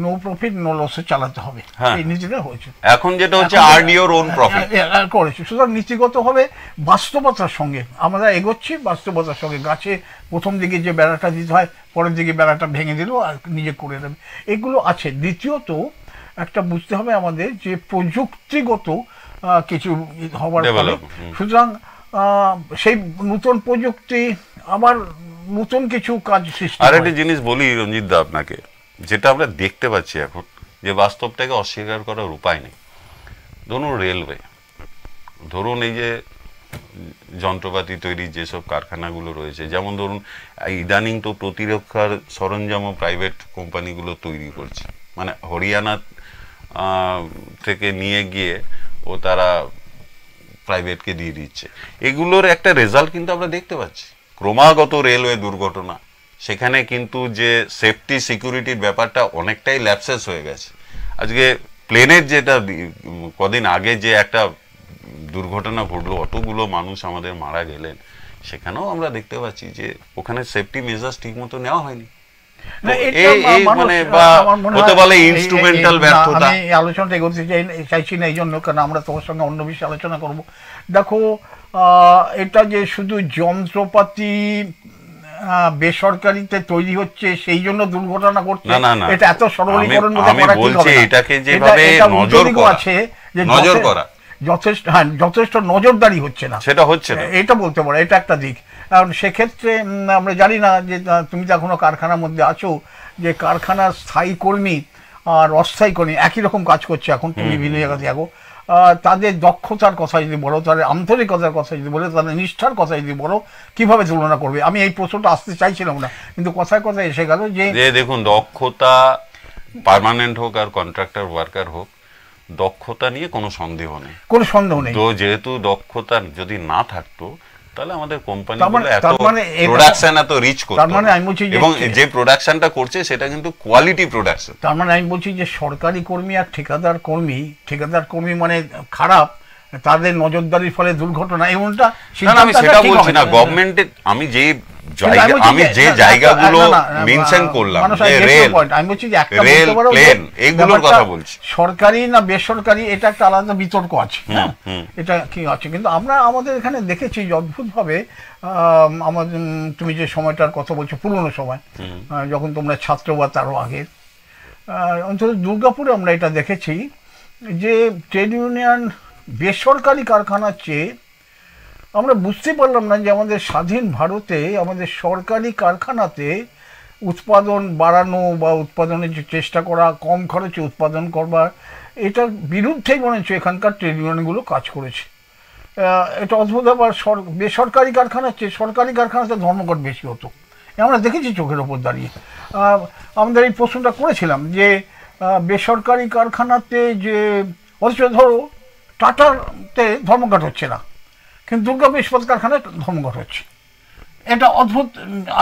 নো প্রফিট নো লসে চালাতে হবে, এই নীতিটা হয়েছে। এখন যেটা হচ্ছে আর্ন ইওর ওন প্রফিট করেছে। সুতরাং নীতিগতভাবে বাস্তবতার সঙ্গে আমরা এগোচ্ছি, বাস্তবতার সঙ্গে। গাছে প্রথম দিকে যে বেড়াটা দিতে হয়, পরের দিকে বেড়াটা ভেঙে দিল আর নিজে করে দেবে, এগুলো আছে। দ্বিতীয়ত একটা বুঝতে হবে আমাদের যে প্রযুক্তিগত কিছু হবার ফলে, সুতরাং সেই নতুন প্রযুক্তি আবার নতুন কিছু কাজ সৃষ্টি। আর একটা জিনিস বলি রঞ্জিত দা আপনাকে, যেটা আমরা দেখতে পাচ্ছি এখন, যে বাস্তবটাকে অস্বীকার করার উপায় নেই। ধরুন রেলওয়ে, ধরুন এই যে যন্ত্রপাতি তৈরির যেসব কারখানাগুলো রয়েছে, যেমন ধরুন ইদানিং তো প্রতিরক্ষার সরঞ্জামও প্রাইভেট কোম্পানিগুলো তৈরি করছে, মানে হরিয়ানা থেকে নিয়ে গিয়ে ও তারা প্রাইভেটকে দিয়ে দিচ্ছে। এগুলোর একটা রেজাল্ট কিন্তু আমরা দেখতে পাচ্ছি। ক্রমাগত রেলওয়ে দুর্ঘটনা, সেখানে কিন্তু যে সেফটি সিকিউরিটির ব্যাপারটা অনেকটাই ল্যাপসেস হয়ে গেছে। আজকে প্লেনের যেটা কদিন আগে যে একটা দুর্ঘটনা ঘটলো, অতগুলো মানুষ আমাদের মারা গেলেন, সেখানেও আমরা দেখতে পাচ্ছি যে ওখানে সেফটি মেজার্স ঠিক মতো নেওয়া হয়নি। আলোচনাটা এগোতে চাইছি না এই জন্য, কারণ আমরা তোমার সঙ্গে অন্য বিষয়ে আলোচনা করবো। দেখো, এটা যে শুধু যন্ত্রপাতি বেসরকারিতে তৈরি হচ্ছে সেই জন্য দুর্ঘটনা ঘটছে, এটা এত সরলীকরণ আছে যে যথেষ্ট নজরদারি হচ্ছে না, সেটা হচ্ছে না, এটা বলতে পারো। এটা একটা দিক। কারণ সেক্ষেত্রে আমরা জানি না যে তুমি তো এখনো কারখানার মধ্যে আছো, যে কারখানার স্থায়ী কর্মী আর অস্থায়ী কর্মী একই রকম কাজ করছে এখন, তুমি বিভিন্ন জায়গাতে দেখো। তাদের দক্ষতার কথা যদি বলো, তাদের আন্তরিকতার কথা যদি বলো, তাদের নিষ্ঠার কথা যদি বলো, কিভাবে তুলনা করবে? আমি এই প্রশ্নটা আসতে চাইছিলাম না, কিন্তু কথায় কথায় এসে গেল যে দেখুন, দক্ষতা পার্মানেন্ট হোক আর কন্ট্রাক্টর ওয়ার্কার হোক, দক্ষতা নিয়ে কোনো সন্দেহ নেই, কোনো সন্দেহ নেই। তো যেহেতু দক্ষতা যদি না থাকতো, তাহলে আমাদের কোম্পানিগুলো এত প্রোডাকশন এত রিচ করতো, এবং যে প্রোডাকশনটা করছে সেটা কিন্তু কোয়ালিটি প্রোডাকশন। তার মানে আমি বলছি যে সরকারি কর্মী আর ঠিকাদার কর্মী মানে খারাপ, তাদের নজরদারির ফলে দুর্ঘটনা, এমনটা আমি সেটা বলছি না। গভর্নমেন্টের আমি যে জায়গাগুলো মেনশন করলাম, আমি বলছি যে একটা বলতে পারো এইগুলোর কথা বলছি, সরকারি না বেসরকারি, এটা একটা আলাদা বিতর্ক আছে, এটা কি আছে। কিন্তু আমরা আমাদের এখানে দেখেছি অদ্ভুত ভাবে, আমাদের তুমি যে সময়টার কথা বলছো পুরনো সময়, যখন তোমরা ছাত্র বা তারও আগে, অন্তত দুর্গাপুরে আমরা এটা দেখেছি যে ট্রেড ইউনিয়ন বেসরকারি কারখানার চেয়ে, আমরা বুঝতে পারলাম না যে আমাদের স্বাধীন ভারতে আমাদের সরকারি কারখানাতে উৎপাদন বাড়ানো বা উৎপাদনের যে চেষ্টা করা, কম খরচে উৎপাদন করবার, এটার বিরুদ্ধেই মনে হচ্ছে এখানকার ট্রেড ইউনিয়নগুলো কাজ করেছে। এটা অদ্ভুত। আবার বেসরকারি কারখানার চেয়ে সরকারি কারখানাতে ধর্মঘট বেশি হতো, আমরা দেখেছি চোখের ওপর দাঁড়িয়ে। আমাদের এই প্রশ্নটা করেছিলাম যে বেসরকারি কারখানাতে যে, অথচ ধরো টাটাতে ধর্মঘট হচ্ছে না, কিন্তু দুর্গাপুর ইস্পাত কারখানায় ধর্মঘট হচ্ছে। এটা অদ্ভুত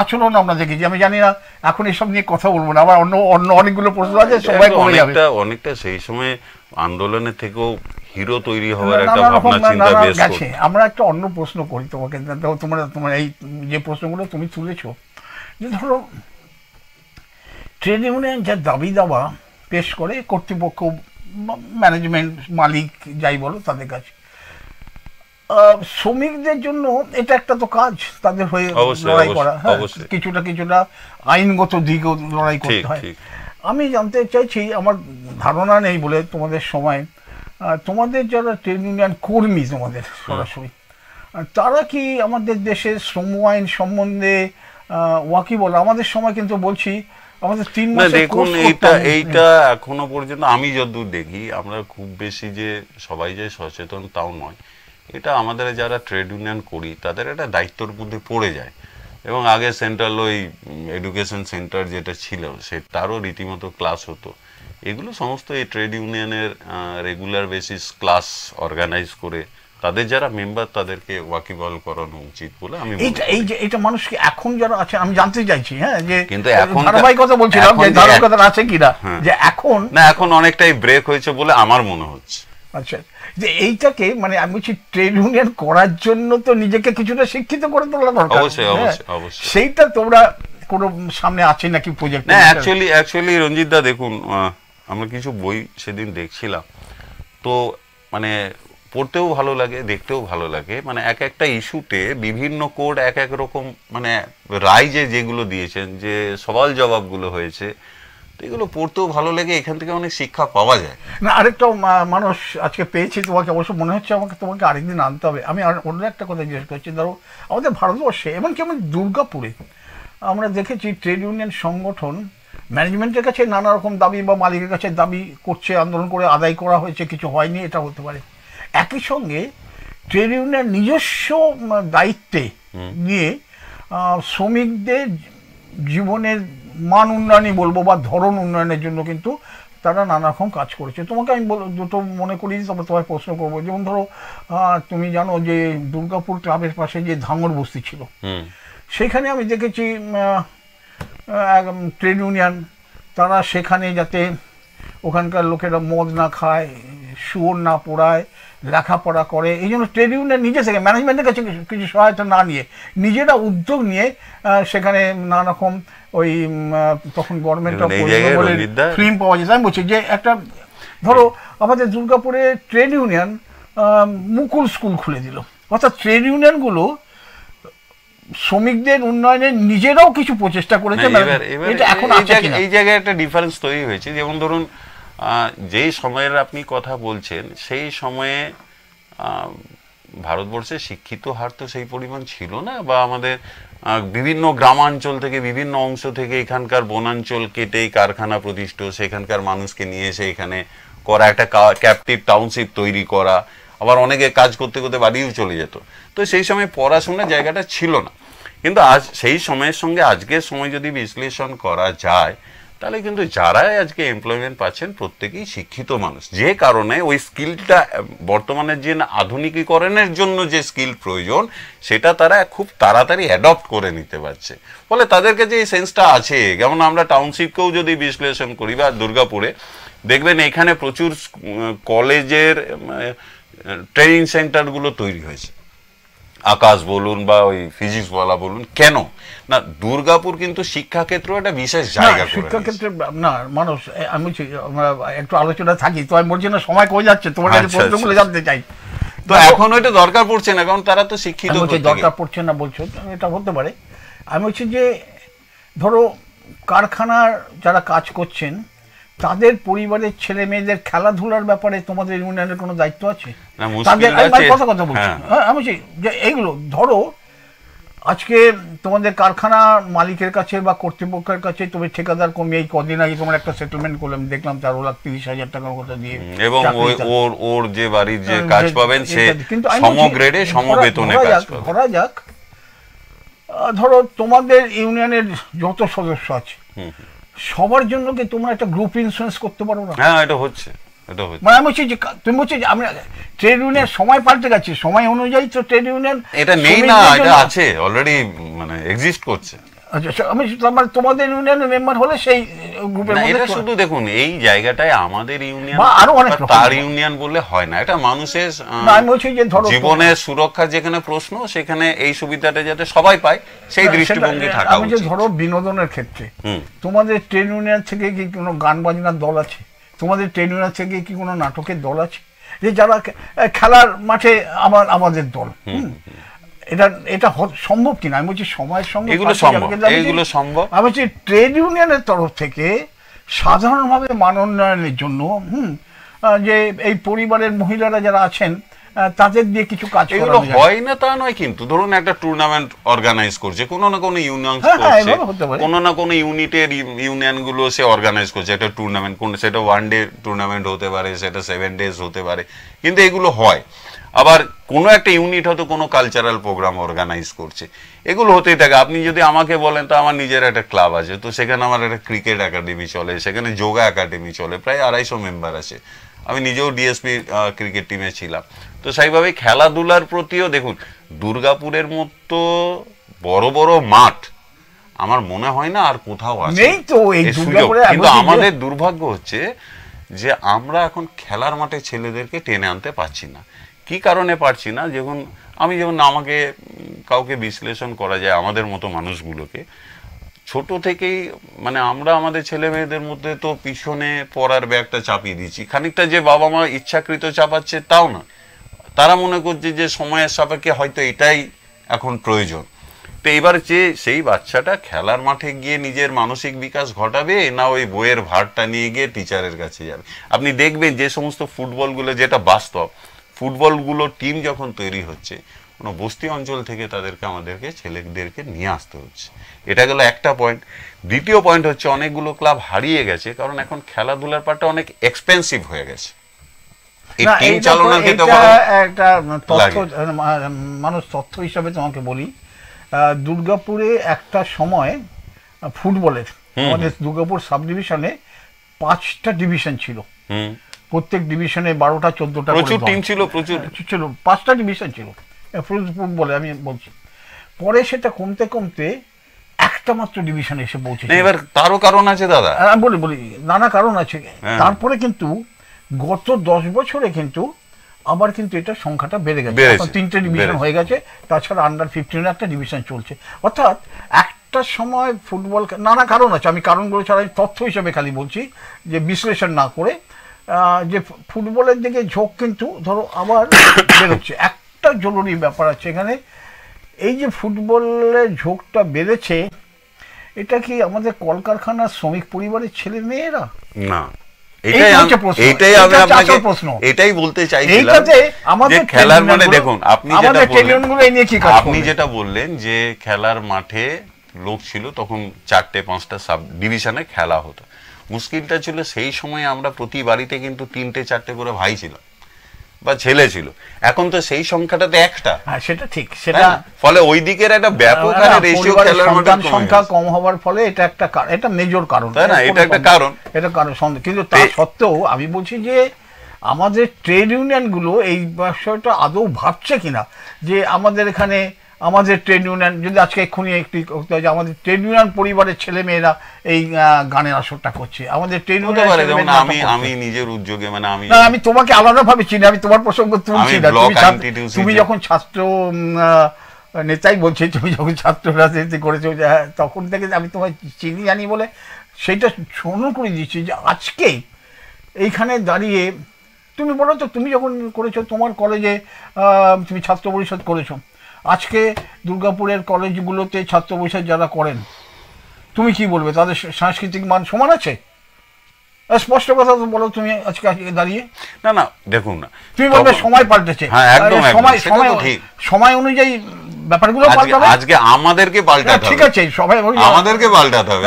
আচরণ আমরা দেখেছি। আমি জানি না, এখন এসব নিয়ে কথা বলবো না, আবার অন্য অন্য অনেকগুলো প্রশ্ন আছে, সবাই কমে যাবে। অনেকটা সেই সময় আন্দোলনের থেকেও হিরো তৈরি হওয়ার একটা ভাবনা চিন্তা বেশ গেছে। আমরা একটা অন্য প্রশ্ন করি তোমাকে, তোমার এই যে প্রশ্নগুলো তুমি তুলেছো, যে ধরো ট্রেড ইউনিয়ন যা দাবি দাবা পেশ করে কর্তৃপক্ষ, ম্যানেজমেন্ট, মালিক যাই বলো তাদের কাছে, শ্রমিকদের জন্য এটা একটা তো কাজ, তাদের হয়ে লড়াই করা, হ্যাঁ, কিছুটা আইনগত দিকেও লড়াই করতে হয়। আমি জানতে চাইছি, আমার ধারণা নেই বলে তোমাদের সময়, তোমাদের যারা ট্রেড ইউনিয়ন কর্মী তোমাদের সরাসরি, তারা কি আমাদের দেশের শ্রম আইন সম্বন্ধে ওয়াকিবল? আমাদের সময় কিন্তু বলছি আমাদের 3 মাস। দেখুন, এইটা এখনো পর্যন্ত আমি যতদূর দেখি, আমরা খুব বেশি যে সবাই যে সচেতন তাও নয়। এটা আমাদের যারা ট্রেড ইউনিয়ন করি তাদের একটা দায়িত্বর মধ্যে পড়ে যায়। এবং আগে সেন্ট্রাল ওই এডুকেশন সেন্টার যেটা ছিল, তারও রীতিমতো ক্লাস হতো। এগুলো সমস্ত এই ট্রেড ইউনিয়নের রেগুলার বেসিস ক্লাস অর্গানাইজ করে তাদের যারা মেম্বার তাদেরকে ওয়াকিবল করানো উচিত বলে আমি। এইটা মানুষকে এখন যারা আছে, আমি জানতে চাইছি, হ্যাঁ, যে কিন্তু এখন ধারাবাহিকতা বলছিলাম, যে ধারাবাহিকতা আছে কিনা, যে এখন অনেকটাই ব্রেক হয়েছে বলে আমার মনে হচ্ছে। আচ্ছা, যে এইটাকে মানে আমি বলছি ট্রেড ইউনিয়ন করার জন্য তো নিজেকে কিছুটা শিক্ষিত করে তোলা দরকার। অবশ্যই অবশ্যই। সেইটা তোমরা কোনো সামনে আছে নাকি প্রজেক্ট? না, অ্যাকচুয়ালি রঞ্জিত দা, দেখুন, আমরা কিছু বই সেদিন দেখছিলাম, তো মানে পড়তেও ভালো লাগে, দেখতেও ভালো লাগে। মানে একটা ইস্যুতে বিভিন্ন কোড এক রকম, মানে রায় যেগুলো দিয়েছেন, যে সওয়াল জবাবগুলো হয়েছে, এগুলো পড়তেও ভালো লাগে। এখান থেকে অনেক শিক্ষা পাওয়া যায়। না, আরেকটা মানুষ আজকে পেয়েছি তোমাকে, অবশ্য মনে হচ্ছে তোমাকে আরেকদিন আনতে হবে। আমি অন্য একটা কথা জিজ্ঞেস করছি। ধরো আমাদের ভারতবর্ষে, এমনকি আমি দুর্গাপুরে আমরা দেখেছি ট্রেড ইউনিয়ন সংগঠন ম্যানেজমেন্টের কাছে নানা রকম দাবি বা মালিকের কাছে দাবি করছে, আন্দোলন করে আদায় করা হয়েছে, কিছু হয়নি, এটা হতে পারে। একই সঙ্গে ট্রেড ইউনিয়ন নিজস্ব দায়িত্বে নিয়ে শ্রমিকদের জীবনের মান উন্নয়নই বলবো বা ধরন উন্নয়নের জন্য কিন্তু তারা নানা রকম কাজ করেছে। তোমাকে আমি দুটো মনে করি, তারপর তোমায় প্রশ্ন করবো। যেমন ধরো, তুমি জানো যে দুর্গাপুর ক্লাবের পাশে যে ধাঙ্গর বস্তি ছিল, সেখানে আমি দেখেছি ট্রেড ইউনিয়ন, তারা সেখানে যাতে ওখানকার লোকেরা মদ না খায়, শুয়োর না পোড়ায়, লেখাপড়া করে, এই জন্য ট্রেড ইউনিয়ন নিজে থেকে ম্যানেজমেন্টের কাছে কিছু সহায়তা না নিয়ে নিজেরা উদ্যোগ নিয়ে সেখানে নানা রকম ওই তখন গভর্নমেন্ট ফিল্ম পাওয়া যেত। আমি বলছি যে একটা ধরো আমাদের দুর্গাপুরে ট্রেড ইউনিয়ন মুকুল স্কুল খুলে দিল, অর্থাৎ ট্রেড ইউনিয়নগুলো শ্রমিকদের উন্নয়নে নিজেরাও কিছু প্রচেষ্টা করেছে। এই জায়গায় একটা ডিফারেন্স তৈরি হয়েছে। যেমন ধরুন, যেই সময়ের আপনি কথা বলছেন, সেই সময়ে ভারতবর্ষে শিক্ষিত হার তো সেই পরিমাণ ছিল না, বা আমাদের বিভিন্ন গ্রামাঞ্চল থেকে, বিভিন্ন অংশ থেকে এখানকার বনাঞ্চল কেটেই কারখানা প্রতিষ্ঠিত, সেখানকার মানুষকে নিয়ে এসে এখানে করা, একটা ক্যাপটিভ টাউনশিপ তৈরি করা, আবার অনেকে কাজ করতে করতে বাড়িও চলে যেত। তো সেই সময় পড়াশোনার জায়গাটা ছিল না। কিন্তু আজ সেই সময়ের সঙ্গে আজকের সময় যদি বিশ্লেষণ করা যায়, তাহলে কিন্তু যারাই আজকে এমপ্লয়মেন্ট পাচ্ছেন প্রত্যেকেই শিক্ষিত মানুষ, যে কারণে ওই স্কিলটা বর্তমানের যে আধুনিকীকরণের জন্য যে স্কিল প্রয়োজন, সেটা তারা খুব তাড়াতাড়ি অ্যাডপ্ট করে নিতে পারছে। ফলে তাদের কাছে এই সেন্সটা আছে। যেমন আমরা টাউনশিপকেও যদি বিশ্লেষণ করি, বা দুর্গাপুরে দেখবেন এখানে প্রচুর কলেজের ট্রেনিং সেন্টারগুলো তৈরি হয়েছে, আকাশ বলুন বা ওই ফিজিক্স বলা বলুন। কেন না, দুর্গাপুর কিন্তু শিক্ষাক্ষেত্র একটা বিশেষ জায়গা, শিক্ষাক্ষেত্রে না মানুষ। আমি একটু আলোচনা থাকি, তো আমি বলছি না সময় কমে যাচ্ছে, তোমার কাছে প্রশ্নগুলো জানতে চাই। তো এখন ওইটা দরকার পড়ছে না, কারণ তারা তো শিক্ষিত, দরকার পড়ছে না বলছো, এটা হতে পারে। আমি বলছি যে ধরো কারখানার যারা কাজ করছেন, তাদের পরিবারের ছেলে মেয়েদের খেলাধুলার ব্যাপারে তোমাদের ইউনিয়নের কোনো দায়িত্ব আছে? কথা বলছি, আমি বলছি যে এইগুলো ধরো আজকে তোমাদের কারখানা মালিকের কাছে বা কর্তৃপক্ষের কাছে, তুমি ঠিকাদার কর্মী, এই কদিন আগে তোমার একটা সেটেলমেন্ট করলাম, দেখলাম 4,30,000 টাকার কথা দিয়ে, এবং ওর যে বাড়ির যে কাজ পাবেন সে সমগ্রেডে সমবেতনে কাজ পাবে। ধরা যাক, ধরো তোমাদের ইউনিয়নের যত সদস্য আছে সবার জন্য কি তোমরা একটা গ্রুপ ইন্স্যুরেন্স করতে পারো না? হ্যাঁ, এটা হচ্ছে। এটা হচ্ছে মানে আমি বলছি যে তুমি বলছি যে আমরা ট্রেড ইউনিয়ন সময় পাল্টে গেছে, সময় অনুযায়ী তো ট্রেড ইউনিয়ন এটা নেই না, এটা আছে অলরেডি, মানে এক্সিস্ট করছে। আচ্ছা, আমি তোমাদের ইউনিয়নের মেম্বার হলে সেই গ্রুপের মধ্যে এটা শুধু দেখুন এই জায়গাটায় আমাদের ইউনিয়ন আরো অনেক তার ইউনিয়ন বললে হয় না, এটা মানুষের আমি বলছি যে ধরো জীবনের সুরক্ষার যেখানে প্রশ্ন, সেখানে এই সুবিধাটা যাতে সবাই পায় সেই দৃষ্টিভঙ্গি থাকা উচিত। আমি যে ধরো বিনোদনের ক্ষেত্রে তোমাদের ট্রেড ইউনিয়ন থেকে কি কোনো গান বাজনার দল আছে? তোমাদের ট্রেড ইউনিয়ন থেকে কি কোনো নাটকের দল আছে? যে যারা খেলার মাঠে আমাদের দল, এটা এটা সম্ভব কিনা? আমি বলছি সময়ের সঙ্গে এগুলো সম্ভব। আমি বলছি ট্রেড ইউনিয়নের তরফ থেকে সাধারণভাবে মান উন্নয়নের জন্য যে এই পরিবারের মহিলারা যারা আছেন তাদের দিয়ে কিছু কাজ এগুলো হয় না তা নয়, কিন্তু ধরুন একটা টুর্নামেন্ট অর্গানাইজ করছে কোনো না কোনো ইউনিয়ন করছে, কোনো না কোনো ইউনিটের ইউনিয়ন গুলো সে অর্গানাইজ করছে একটা টুর্নামেন্ট, কোন সেটা 1 ডে টুর্নামেন্ট হতে পারে, সেটা 7 ডেজ হতে পারে, কিন্তু এগুলো হয়। আবার কোনো একটা ইউনিট হয়তো কোনো কালচারাল প্রোগ্রাম অর্গানাইজ করছে, এগুলো হতেই থাকে। আপনি যদি আমাকে বলেন তো আমার নিজের একটা ক্লাব আছে, তো সেখানে আমার একটা ক্রিকেট একাডেমি চলে, সেখানে যোগা একাডেমি চলে, প্রায় 250 মেম্বার আছে। আমি নিজেও ডিএসপি ক্রিকেট টিমে ছিলাম। তো সেইভাবে খেলাধুলার প্রতিও দেখুন, দুর্গাপুরের মতো বড় বড় মাঠ আমার মনে হয় না আর কোথাও আছে। কিন্তু আমাদের দুর্ভাগ্য হচ্ছে যে আমরা এখন খেলার মাঠে ছেলেদেরকে টেনে আনতে পারছি না। কি কারণে পারছি না? যেমন আমাকে কাউকে বিশ্লেষণ করা যায়, আমাদের মতো মানুষগুলোকে ছোট থেকেই মানে আমরা আমাদের ছেলে মেয়েদের মধ্যে তো পিছনে পড়ার ব্যাগটা চাপিয়ে দিচ্ছি। খানিকটা যে বাবা মা ইচ্ছাকৃত চাপাচ্ছে তাও না, তারা মনে করছে যে সময়ের সাপেক্ষে হয়তো এটাই এখন প্রয়োজন। তো এবার যে সেই বাচ্চাটা খেলার মাঠে গিয়ে নিজের মানসিক বিকাশ ঘটাবে, না ওই বইয়ের ভারটা নিয়ে গিয়ে টিচারের কাছে যাবে? আপনি দেখবেন যে সমস্ত ফুটবলগুলো, যেটা বাস্তব, ফুটবলগুলো টিম যখন তৈরি হচ্ছে কোনো বস্তি অঞ্চল থেকে আমাদেরকে ছেলেদেরকে নিয়ে আসতে হচ্ছে। এটা গেল একটা পয়েন্ট। দ্বিতীয় পয়েন্ট হচ্ছে অনেকগুলো ক্লাব হারিয়ে গেছে কারণ এখন খেলাধুলার পার্টটা অনেক এক্সপেন্সিভ হয়ে গেছে। এই টিম চালানোর ক্ষেত্রে একটা তথ্য, মানুষ তথ্য হিসাবে তোমাকে বলি, দুর্গাপুরে একটা সময় ফুটবলের আমাদের দুর্গাপুর সাব ডিভিশনে 5টা ডিভিশন ছিল, প্রত্যেক ডিভিশনে 12টা 14টা প্রচুর টিম ছিল, প্রচুর ছিল, 5টা ডিভিশন ছিল ফুটবলে আমি বলছি। পরে সেটা কমতে কমতে একটা মাত্র ডিভিশনে এসে পৌঁছেছে। এবার তারও কারণ আছে দাদা, বলি নানা কারণ আছে। তারপরে কিন্তু গত 10 বছরে কিন্তু আবার কিন্তু এটা সংখ্যাটা বেড়ে গেছে, 3টে ডিভিশন হয়ে গেছে, তাছাড়া আন্ডার 15 একটা ডিভিশন চলছে। অর্থাৎ একটা সময় ফুটবল, নানা কারণ আছে, আমি কারণগুলো ছাড়া তথ্য হিসেবে খালি বলছি, যে বিশ্লেষণ না করে, যে ফুটবলের দিকে ঝোঁক কিন্তু ধরো আবার বেরোচ্ছে। একটা জরুরি ব্যাপার আছে এখানে, এই যে ফুটবলের ঝোঁকটা বেড়েছে, এটা কি আমাদের কলকারখানার শ্রমিক পরিবারের ছেলে মেয়েরা? না, এটাই বলতে চাইছিলাম। খেলার মাঠে দেখুন, আপনি যেটা বললেন যে খেলার মাঠে লোক ছিল, তখন 4টে-5টা সাব ডিভিশনে খেলা হতো। মুশকিলটা ছিল সেই সময় আমরা প্রতি বাড়িতে কিন্তু 3টে-4টে করে ভাই ছিল বা ছেলে ছিল, এখন তো সেই সংখ্যাটাতে একটা। সেটা ঠিক, সেটা ফলে ওই দিকের একটা ব্যাপক হারে রেশিও খেলার মাঠের সংখ্যা কম হওয়ার ফলে এটা একটা, এটা মেজর কারণ, তাই না? এটা একটা কারণ, এটা কারণ। কিন্তু তা সত্ত্বেও আমি বলছি যে আমাদের ট্রেড ইউনিয়ন গুলো এই বিষয়টা আদৌ ভাবছে কিনা, যে আমাদের এখানে আমাদের ট্রেড ইউনিয়ন, যদি আজকে এক্ষুনি একটি আমাদের ট্রেড ইউনিয়ন পরিবারের ছেলে মেয়েরা এই গানের আসরটা করছে, আমাদের ট্রেড ইউনিয়ন। আমি নিজের উদ্যোগে, মানে আমি তোমাকে আলাদা ভাবে চিনি, আমি তোমার প্রসঙ্গ তুলছি না। তুমি যখন ছাত্র নেতাই বলছি, তুমি যখন ছাত্র রাজনীতি করেছো, তখন থেকে আমি তোমায় চিনি জানি বলে সেইটা স্মরণ করে দিচ্ছি, যে আজকে এইখানে দাঁড়িয়ে তুমি বলো তো, তুমি যখন করেছো তোমার কলেজে, তুমি ছাত্র পরিষদ করেছো, আজকে দুর্গাপুরের কলেজগুলোতে ছাত্র পরিষদ যারা করেন, তুমি কি বলবে? তাদের সাংস্কৃতিক মান সমান আছে? স্পষ্ট কথা তো বলো তুমি আজকে দাঁড়িয়ে। না দেখুন না, তুমি বলবে সময় পাল্টেছে। সময় অনুযায়ী ব্যাপারগুলো পাল্টাবে। আজকে আমাদেরকে পাল্টাতে হবে, ঠিক আছে, আমাদেরকে পাল্টাতে হবে,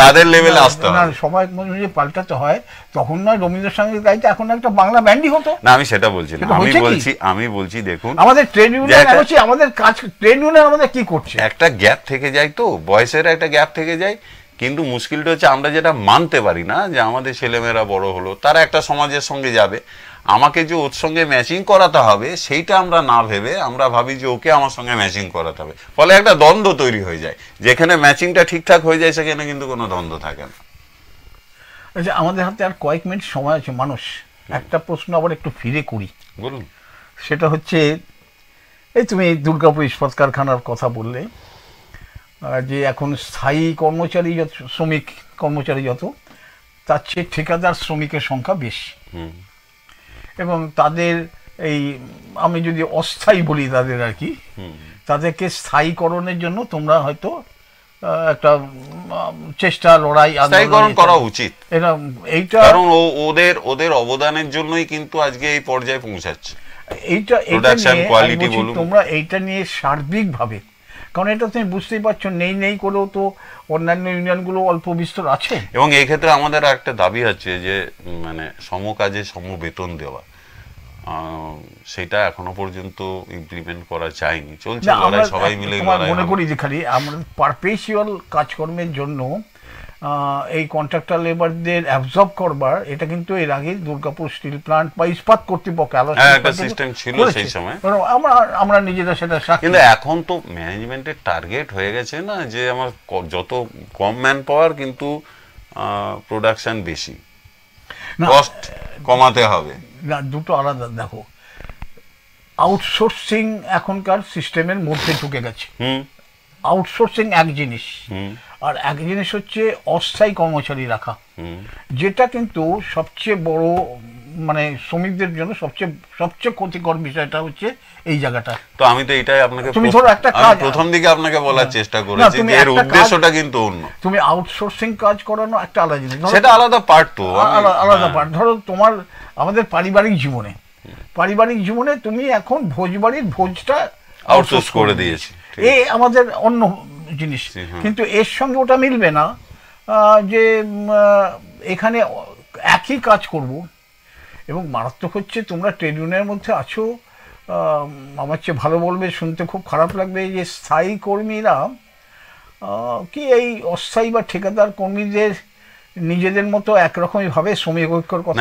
তাদের লেভেলে আসতে হবে। না, সময় অনুযায়ী পাল্টাতে হয়, তখন নয় রবীন্দ্রসঙ্গীত গাইতে এখন একটা বাংলা ব্যান্ডই হতো না। আমি সেটা বলছি না, আমি বলছি দেখুন, আমাদের ট্রেড ইউনিয়ন হচ্ছে, আমাদের কাজ ট্রেড ইউনিয়ন আমাদের কি করছে, একটা গ্যাপ থেকে যায়, তো বয়সের একটা গ্যাপ থেকে যায়। কিন্তু মুশকিলটা হচ্ছে আমরা যেটা মানতে পারি না, যে আমাদের ছেলেমেয়েরা বড় হলো, তারা একটা সমাজের সঙ্গে যাবে, আমাকে যে ওর সঙ্গে ম্যাচিং করাতে হবে সেইটা আমরা না ভেবে আমরা ভাবি যে ওকে আমার সঙ্গে ম্যাচিং করাতে হবে, ফলে একটা দ্বন্দ্ব তৈরি হয়ে যায়। যেখানে ম্যাচিংটা ঠিকঠাক হয়ে যায় সেখানে কিন্তু কোনো দ্বন্দ্ব থাকে না। আচ্ছা, আমাদের হাতে আর কয়েক মিনিট সময় আছে মানুষ, একটা প্রশ্ন আবার একটু ফিরে করি। বলুন। সেটা হচ্ছে, এই তুমি দুর্গাপুর ইস্পাত কারখানার কথা বললে, যে এখন স্থায়ী কর্মচারী যত, শ্রমিক কর্মচারী যত, তার চেয়ে ঠিকাদার শ্রমিকের সংখ্যা বেশি, এবং তাদের এই, আমি যদি অস্থায়ী বলি তাদের আর কি, তাদেরকে স্থায়ীকরণের জন্য তোমরা হয়তো একটা চেষ্টা, লড়াই, স্থায়ীকরণ করা উচিত। এটা এইটা কারণ ওদের অবদানের জন্যই কিন্তু আজকে এই পর্যায়ে পৌঁছাচ্ছে। এইটা নিয়ে তোমরা এইটা নিয়ে সার্বিকভাবে, কারণ এটা তুমি বুঝতেই পারছো, নেই করেও তো অন্যান্য ইউনিয়নগুলো অল্প বিস্তর আছে। এবং এই ক্ষেত্রে আমাদের একটা দাবি আছে যে মানে সম কাজে সম বেতন দেওয়া, সেটা এখনো পর্যন্ত ইমপ্লিমেন্ট করা যায়নি, চলছে লড়াই, সবাই মিলে লড়াই। মনে করি যে খালি আমরা পারপেচুয়াল কাজকর্মের জন্য এই কন্ট্রাক্টর লেবারদের অ্যাবজর্ব করবার, এটা কিন্তু এর আগে দুর্গাপুর স্টিল প্লান্ট বা ইস্পাত কর্তৃপক্ষ একটা সিস্টেম ছিল সেই সময়, আমরা নিজেরা সেটা। কিন্তু এখন তো ম্যানেজমেন্টের টার্গেট হয়ে গেছে না, যে আমার যত কম ম্যান পাওয়ার কিন্তু প্রোডাকশন বেশি, কস্ট কমাতে হবে। না, দুটো আলাদা। দেখো, আউটসোর্সিং এখনকার সিস্টেমের মধ্যে ঢুকে গেছে। আউটসোর্সিং এক জিনিস, আর এক জিনিস হচ্ছে অস্থায়ী কর্মচারী রাখা, যেটা কিন্তু সবচেয়ে বড়, মানে শ্রমিকদের জন্য সবচেয়ে ক্ষতিকর বিষয়টা হচ্ছে এই জায়গাটা। তো আমি তো এটাই আপনাকে, তুমি ধরো একটা কাজ, প্রথম দিকে আপনাকে বলার চেষ্টা করেছি যে এর উদ্দেশ্যটা কিন্তু অন্য। তুমি আউটসোর্সিং কাজ করানো একটা আলাদা জিনিস, সেটা আলাদা পার্ট, তো আলাদা পার্ট। ধরো তোমার, আমাদের পারিবারিক জীবনে তুমি এখন ভোজবাড়ির ভোজটা আউটসোর্স করে দিয়েছি, এই আমাদের অন্য জিনিস, কিন্তু এর সঙ্গে ওটা মিলবে না যে এখানে একই কাজ করব। এবং মারাত্মক হচ্ছে, তোমরা ট্রেড ইউনিয়নের মধ্যে আছো, আমার চেয়ে ভালো বলবে, শুনতে খুব খারাপ লাগবে, যে স্থায়ী কর্মীরা কি এই অস্থায়ী বা ঠিকাদার কর্মীদের নিজেদের মতো একরকমই ভাবে শ্রমিক ঐক্যর কথা।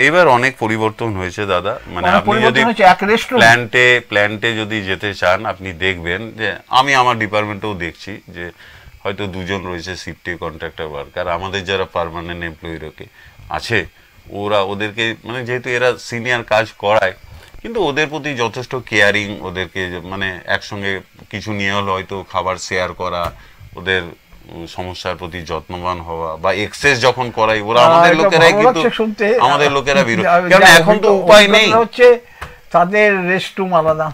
এবার অনেক পরিবর্তন হয়েছে দাদা, মানে আপনি যদি প্ল্যান্টে যদি যেতে চান, আপনি দেখবেন যে আমি আমার ডিপার্টমেন্টেও দেখছি যে হয়তো দুজন রয়েছে শিফটে কন্ট্রাক্টর ওয়ার্কার, আমাদের যারা পার্মানেন্ট এমপ্লয়ি আছে, ওদেরকে মানে যেহেতু এরা সিনিয়র কাজ করায়, কিন্তু ওদের প্রতি যথেষ্ট কেয়ারিং, ওদেরকে মানে একসঙ্গে কিছু নিয়ে হলো হয়তো খাবার শেয়ার করা, ওদের সমস্যার প্রতি যত্নবান হওয়া, বা এক্সেস যখন করাই ওরা আমাদের লোকেরাই, কিন্তু আমাদের লোকেরা বিরোধ, কারণ এখন তো উপায় নেই। হচ্ছে তাদের রেস্টরুম আলাদা,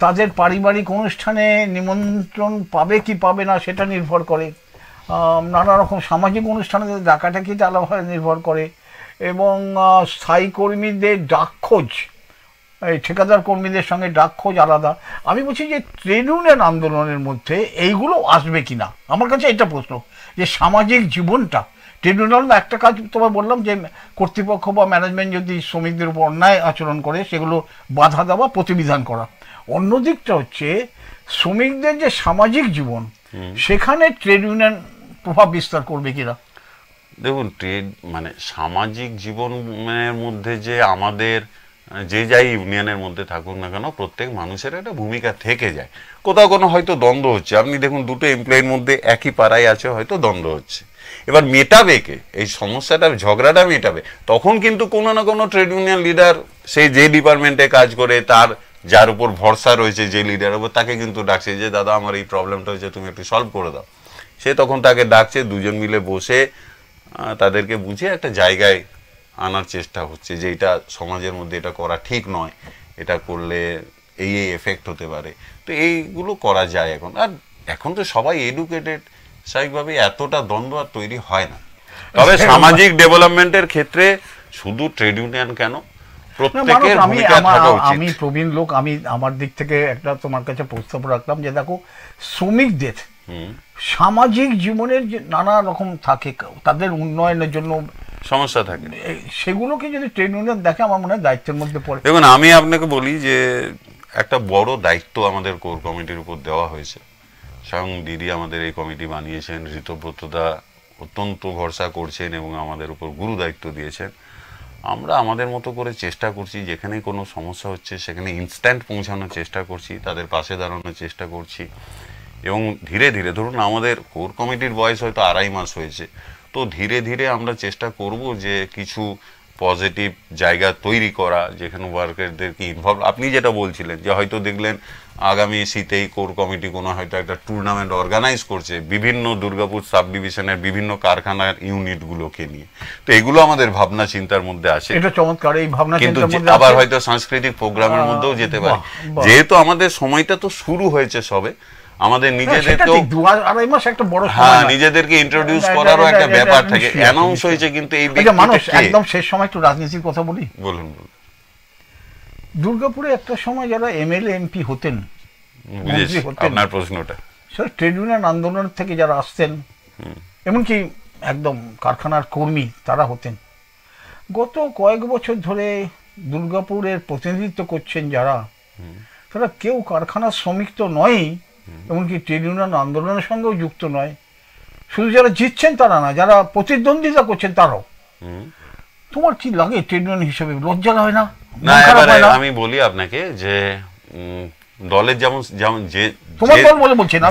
তাদের পারিবারিক অনুষ্ঠানে নিমন্ত্রণ পাবে কি পাবে না সেটা নির্ভর করে, নানা রকম সামাজিক অনুষ্ঠানে ডাকাটাকিতে আলাদাভাবে নির্ভর করে, এবং স্থায়ী কর্মীদের ডাকখোঁজ, এই ঠিকাদার কর্মীদের সঙ্গে ডাকখোঁজ আলাদা। আমি বলছি যে ট্রেড ইউনিয়ন আন্দোলনের মধ্যে এইগুলো আসবে কিনা, আমার কাছে এটা প্রশ্ন, যে সামাজিক জীবনটা ট্রেড ইউনিয়ন একটা কাজ, তোমায় বললাম যে কর্তৃপক্ষ বা ম্যানেজমেন্ট যদি শ্রমিকদের উপর অন্যায় আচরণ করে সেগুলো বাধা দেওয়া, প্রতিবিধান করা। অন্য দিকটা হচ্ছে শ্রমিকদের যে সামাজিক জীবন, সেখানে ট্রেড ইউনিয়ন প্রভাব বিস্তার করবে কিনা। দেখুন, ট্রেড মানে সামাজিক জীবনের মধ্যে যে আমাদের যে যাই ইউনিয়নের মধ্যে থাকুক না কেন, প্রত্যেক মানুষের একটা ভূমিকা থেকে যায়। কোথাও কোনো হয়তো দ্বন্দ্ব হচ্ছে, আপনি দেখুন দুটো এমপ্লয়ির মধ্যে একই পাড়ায় আছে, হয়তো দ্বন্দ্ব হচ্ছে, এবার মেটাবে কে এই সমস্যাটা, ঝগড়াটা মেটাবে, তখন কিন্তু কোনো না কোনো ট্রেড ইউনিয়ন লিডার, সেই যে ডিপার্টমেন্টে কাজ করে, তার যার উপর ভরসা রয়েছে যে লিডার উপর, তাকে কিন্তু ডাকছে যে দাদা আমার এই প্রবলেমটা হয়েছে, তুমি একটু সলভ করে দাও। সে তখন তাকে ডাকছে, দুজন মিলে বসে তাদেরকে বুঝিয়ে একটা জায়গায় আনার চেষ্টা হচ্ছে যে এটা সমাজের মধ্যে এটা করা ঠিক নয়, এটা করলে এই এফেক্ট হতে পারে। তো এইগুলো করা যায় এখন। আর এখন তো সবাই এডুকেটেড, স্বাভাবিকভাবে এতটা দ্বন্দ্ব আর তৈরি হয় না। তবে সামাজিক ডেভেলপমেন্টের ক্ষেত্রে শুধু ট্রেড ইউনিয়ন কেন, প্রত্যেকের ভূমিকা থাকা উচিত। আমি প্রবীণ লোক, আমি আমার দিক থেকে একটা তোমার কাছে প্রস্তাব রাখলাম যে দেখো, শ্রমিকদের সামাজিক জীবনের যে নানা রকম থাকে, তাদের উন্নয়নের জন্য সমস্যা থাকে, সেগুলোকে যদি ট্রেড ইউনিয়ন দেখে, আমার মনে হয় দায়িত্বের মধ্যে পড়ে। দেখুন, আমি আপনাকে বলি যে একটা বড় দায়িত্ব আমাদের কোর কমিটির উপর দেওয়া হয়েছে, স্বয়ং দিদি আমাদের এই কমিটি বানিয়েছেন, ঋতব্রতদা অত্যন্ত ভরসা করছেন এবং আমাদের উপর গুরু দায়িত্ব দিয়েছেন। আমরা আমাদের মতো করে চেষ্টা করছি, যেখানে কোনো সমস্যা হচ্ছে সেখানে ইনস্ট্যান্ট পৌঁছানোর চেষ্টা করছি, তাদের পাশে দাঁড়ানোর চেষ্টা করছি। এবং ধীরে ধীরে, ধরুন আমাদের কোর কমিটির বয়স হয়তো 2.5 মাস হয়েছে, তো ধীরে ধীরে আমরা চেষ্টা করব যে কিছু পজিটিভ জায়গা তৈরি করা, যেখানে ওয়ার্কারদেরকে ইনভলভ। আপনি যেটা বলছিলেন যে হয়তো দেখলেন আগামী শীতেই কোর কমিটি কোনো হয়তো একটা টুর্নামেন্ট অর্গানাইজ করছে বিভিন্ন দুর্গাপুর সাব ডিভিশনের বিভিন্ন কারখানার ইউনিটগুলোকে নিয়ে, তো এগুলো আমাদের ভাবনা চিন্তার মধ্যে আছে। এটা চমৎকার, এই ভাবনা কিন্তু চিন্তার মধ্যে আবার হয়তো সাংস্কৃতিক প্রোগ্রামের মধ্যেও যেতে পারে, যেহেতু আমাদের সময়টা তো শুরু হয়েছে সবে, আমাদের নিজেদেরকেও 2.5 মাস একটা বড় সময়, হ্যাঁ, নিজেদেরকে ইন্ট্রোডিউস করারও একটা ব্যাপার থাকে। অ্যানাউন্স হয়েছে, কিন্তু এই মানুষ একদম শেষ সময় একটু রাজনীতির কথা বলি। বলুন। দুর্গাপুরে একটা সময় যারা এমএলএ এমপি হতেন, আপনার প্রশ্নটা, ট্রেড ইউনিয়ন আন্দোলন থেকে যারা আসতেন, এমনকি একদম কারখানার কর্মী তারা হতেন, গত কয়েক বছর ধরে দুর্গাপুরের প্রতিনিধিত্ব করছেন যারা, তারা কেউ কারখানার শ্রমিক তো নয়ই, এমনকি ট্রেড ইউনিয়ন আন্দোলনের সঙ্গেও যুক্ত নয়। শুধু যারা জিতছেন তারা না, যারা প্রতিদ্বন্দ্বিতা করছেন তারাও। তোমার কি লাগে ট্রেড ইউনিয়ন হিসেবে, লজ্জা হয় না? না, এবারে আমি বলি আপনাকে যে দলের যেমন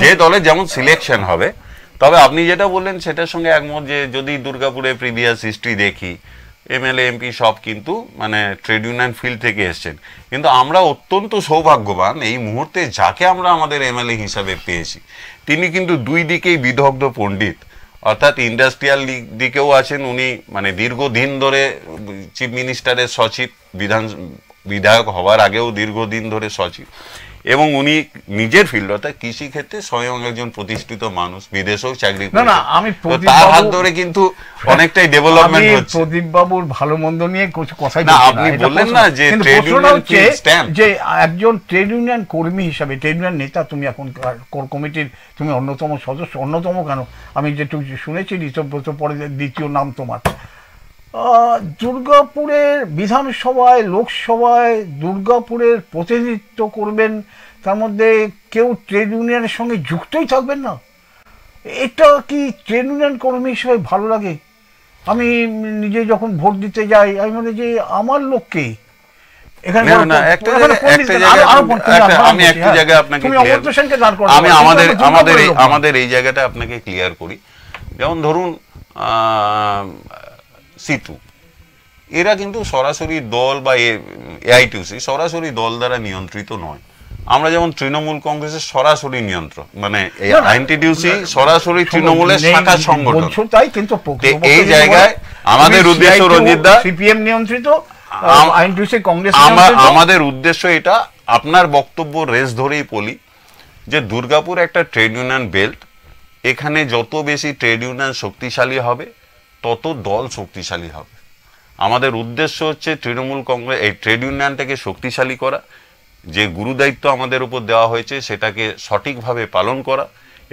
যে দলের যেমন সিলেকশন হবে, তবে আপনি যেটা বললেন সেটার সঙ্গে একমত যে যদি দুর্গাপুরে প্রিভিয়াস হিস্ট্রি দেখি, এমএলএ এমপি সব কিন্তু মানে ট্রেড ইউনিয়ন ফিল্ড থেকে এসছেন। কিন্তু আমরা অত্যন্ত সৌভাগ্যবান, এই মুহূর্তে যাকে আমরা আমাদের এমএলএ হিসাবে পেয়েছি তিনি কিন্তু দুই দিকেই বিদগ্ধ পণ্ডিত, অর্থাৎ ইন্ডাস্ট্রিয়াল দিকেও আছেন উনি, মানে দীর্ঘদিন ধরে চিফ মিনিস্টারের সচিব, বিধায়ক হওয়ার আগেও দীর্ঘদিন ধরে সচিব, এবং উনি নিজের ফিল্ড অর্থাৎ কৃষি ক্ষেত্রে স্বয়ং একজন প্রতিষ্ঠিত মানুষ, বিদেশেও চাকরি করেন। আমি তার হাত ধরে কিন্তু অনেকটাই ডেভেলপমেন্ট হচ্ছে। প্রদীপ বাবুর ভালো মন্দ নিয়ে কিছু কথাই না, আপনি বললেন না যে ট্রেড ইউনিয়ন যে একজন ট্রেড ইউনিয়ন কর্মী হিসাবে, ট্রেড ইউনিয়ন নেতা, তুমি এখন কোর কমিটির তুমি অন্যতম সদস্য, অন্যতম কেন, আমি যেটুকু শুনেছি ঋতব্রত পরে দ্বিতীয় নাম তোমার। দুর্গাপুরের বিধানসভায়, লোকসভায় দুর্গাপুরের প্রতিনিধিত্ব করবেন, তার মধ্যে কেউ ট্রেড ইউনিয়নের সঙ্গে যুক্তই থাকবেন না, এটা কি ট্রেড ইউনিয়ন কর্মী হিসেবে ভালো লাগে? আমি নিজে যখন ভোট দিতে যাই আমি মনে যে আমার লোককে আমাদের এই জায়গাটা আপনাকে ক্লিয়ার করি। যেমন ধরুন সিটু, এরা কিন্তু সরাসরি দল বা এআইটিউসি সরাসরি দল দ্বারা নিয়ন্ত্রিত নয়। আমরা যেমন তৃণমূল কংগ্রেসের সরাসরি নিয়ন্ত্রণ, মানে আইএনটিটিউসি সরাসরি তৃণমূলের শাখা সংগঠন, কিন্তু এই জায়গায় আমাদের উদ্দেশ্য, রঞ্জিত দা, সিপিএম নিয়ন্ত্রিত, আইএনটিটিউসি কংগ্রেস, আমাদের উদ্দেশ্য এটা, আপনার বক্তব্য রেস ধরেই বলি যে দুর্গাপুর একটা ট্রেড ইউনিয়ন বেল্ট, এখানে যত বেশি ট্রেড ইউনিয়ন শক্তিশালী হবে তত দল শক্তিশালী হবে। আমাদের উদ্দেশ্য হচ্ছে তৃণমূল কংগ্রেস এই ট্রেড ইউনিয়নটাকে শক্তিশালী করা, যে গুরুদায়িত্ব আমাদের উপর দেওয়া হয়েছে সেটাকে সঠিকভাবে পালন করা,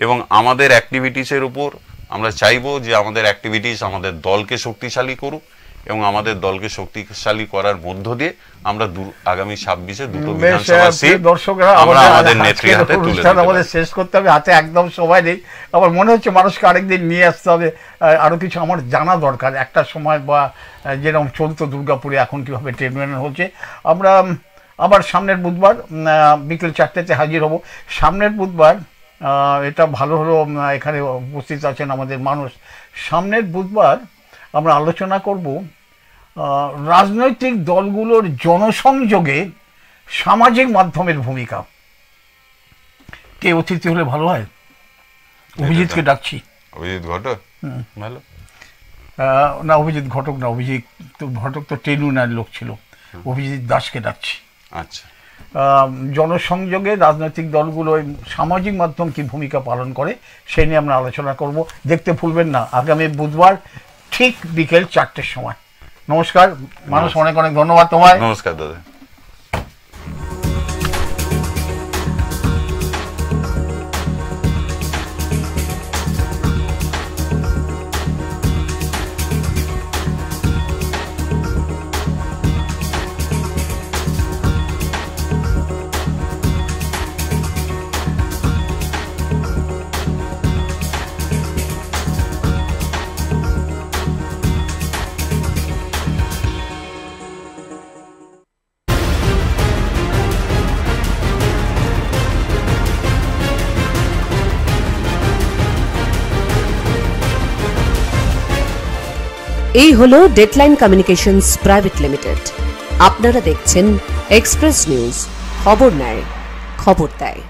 এবং আমাদের অ্যাক্টিভিটিসের উপর আমরা চাইবো যে আমাদের অ্যাক্টিভিটিস আমাদের দলকে শক্তিশালী করুক, এবং আমাদের দলকে শক্তিশালী করার মধ্য দিয়ে আমরা আগামী 26-এ দুটো বিধানসভা সিট আমরা আমাদের নেত্রীর হাতে তুলে দেব। আমাদের শেষ করতে হবে, হাতে একদম সময় নেই। আমার মনে হচ্ছে মানুষকে আরেকদিন নিয়ে আসতে হবে, আরো কিছু আমার জানা দরকার। একটা সময় বা যেরকম চলতো দুর্গাপুরে, এখন কিভাবে ট্রেড ইউনিয়ন হচ্ছে। আমরা আবার সামনের বুধবার বিকেল 4টেতে হাজির হব। সামনের বুধবার, এটা ভালো হলো এখানে উপস্থিত আছেন আমাদের মানুষ। সামনের বুধবার আমরা আলোচনা করব রাজনৈতিক দলগুলোর জনসংযোগে সামাজিক মাধ্যমের ভূমিকা। কে অতিথি হলে ভালো হয়? অভিজিৎকে ডাকছি। অভিজিৎ ঘটক ভালো না, অভিজিৎ ঘটক না, অভিজিৎ ঘটক তো ট্রেড ইউনিয়নের লোক ছিল, অভিজিৎ দাসকে ডাকছি। আচ্ছা, জনসংযোগে রাজনৈতিক দলগুলো সামাজিক মাধ্যম কি ভূমিকা পালন করে সে নিয়ে আমরা আলোচনা করব। দেখতে ভুলবেন না আগামী বুধবার ঠিক বিকেল 4টের সময়। নমস্কার মানুষ, অনেক অনেক ধন্যবাদ তোমায়। নমস্কার দাদা। এই হলো ডেডলাইন কমিউনিকেশনস প্রাইভেট লিমিটেড। আপনারা দেখছেন এক্সপ্রেস নিউজ, খবর নেয়, খবর দেয়।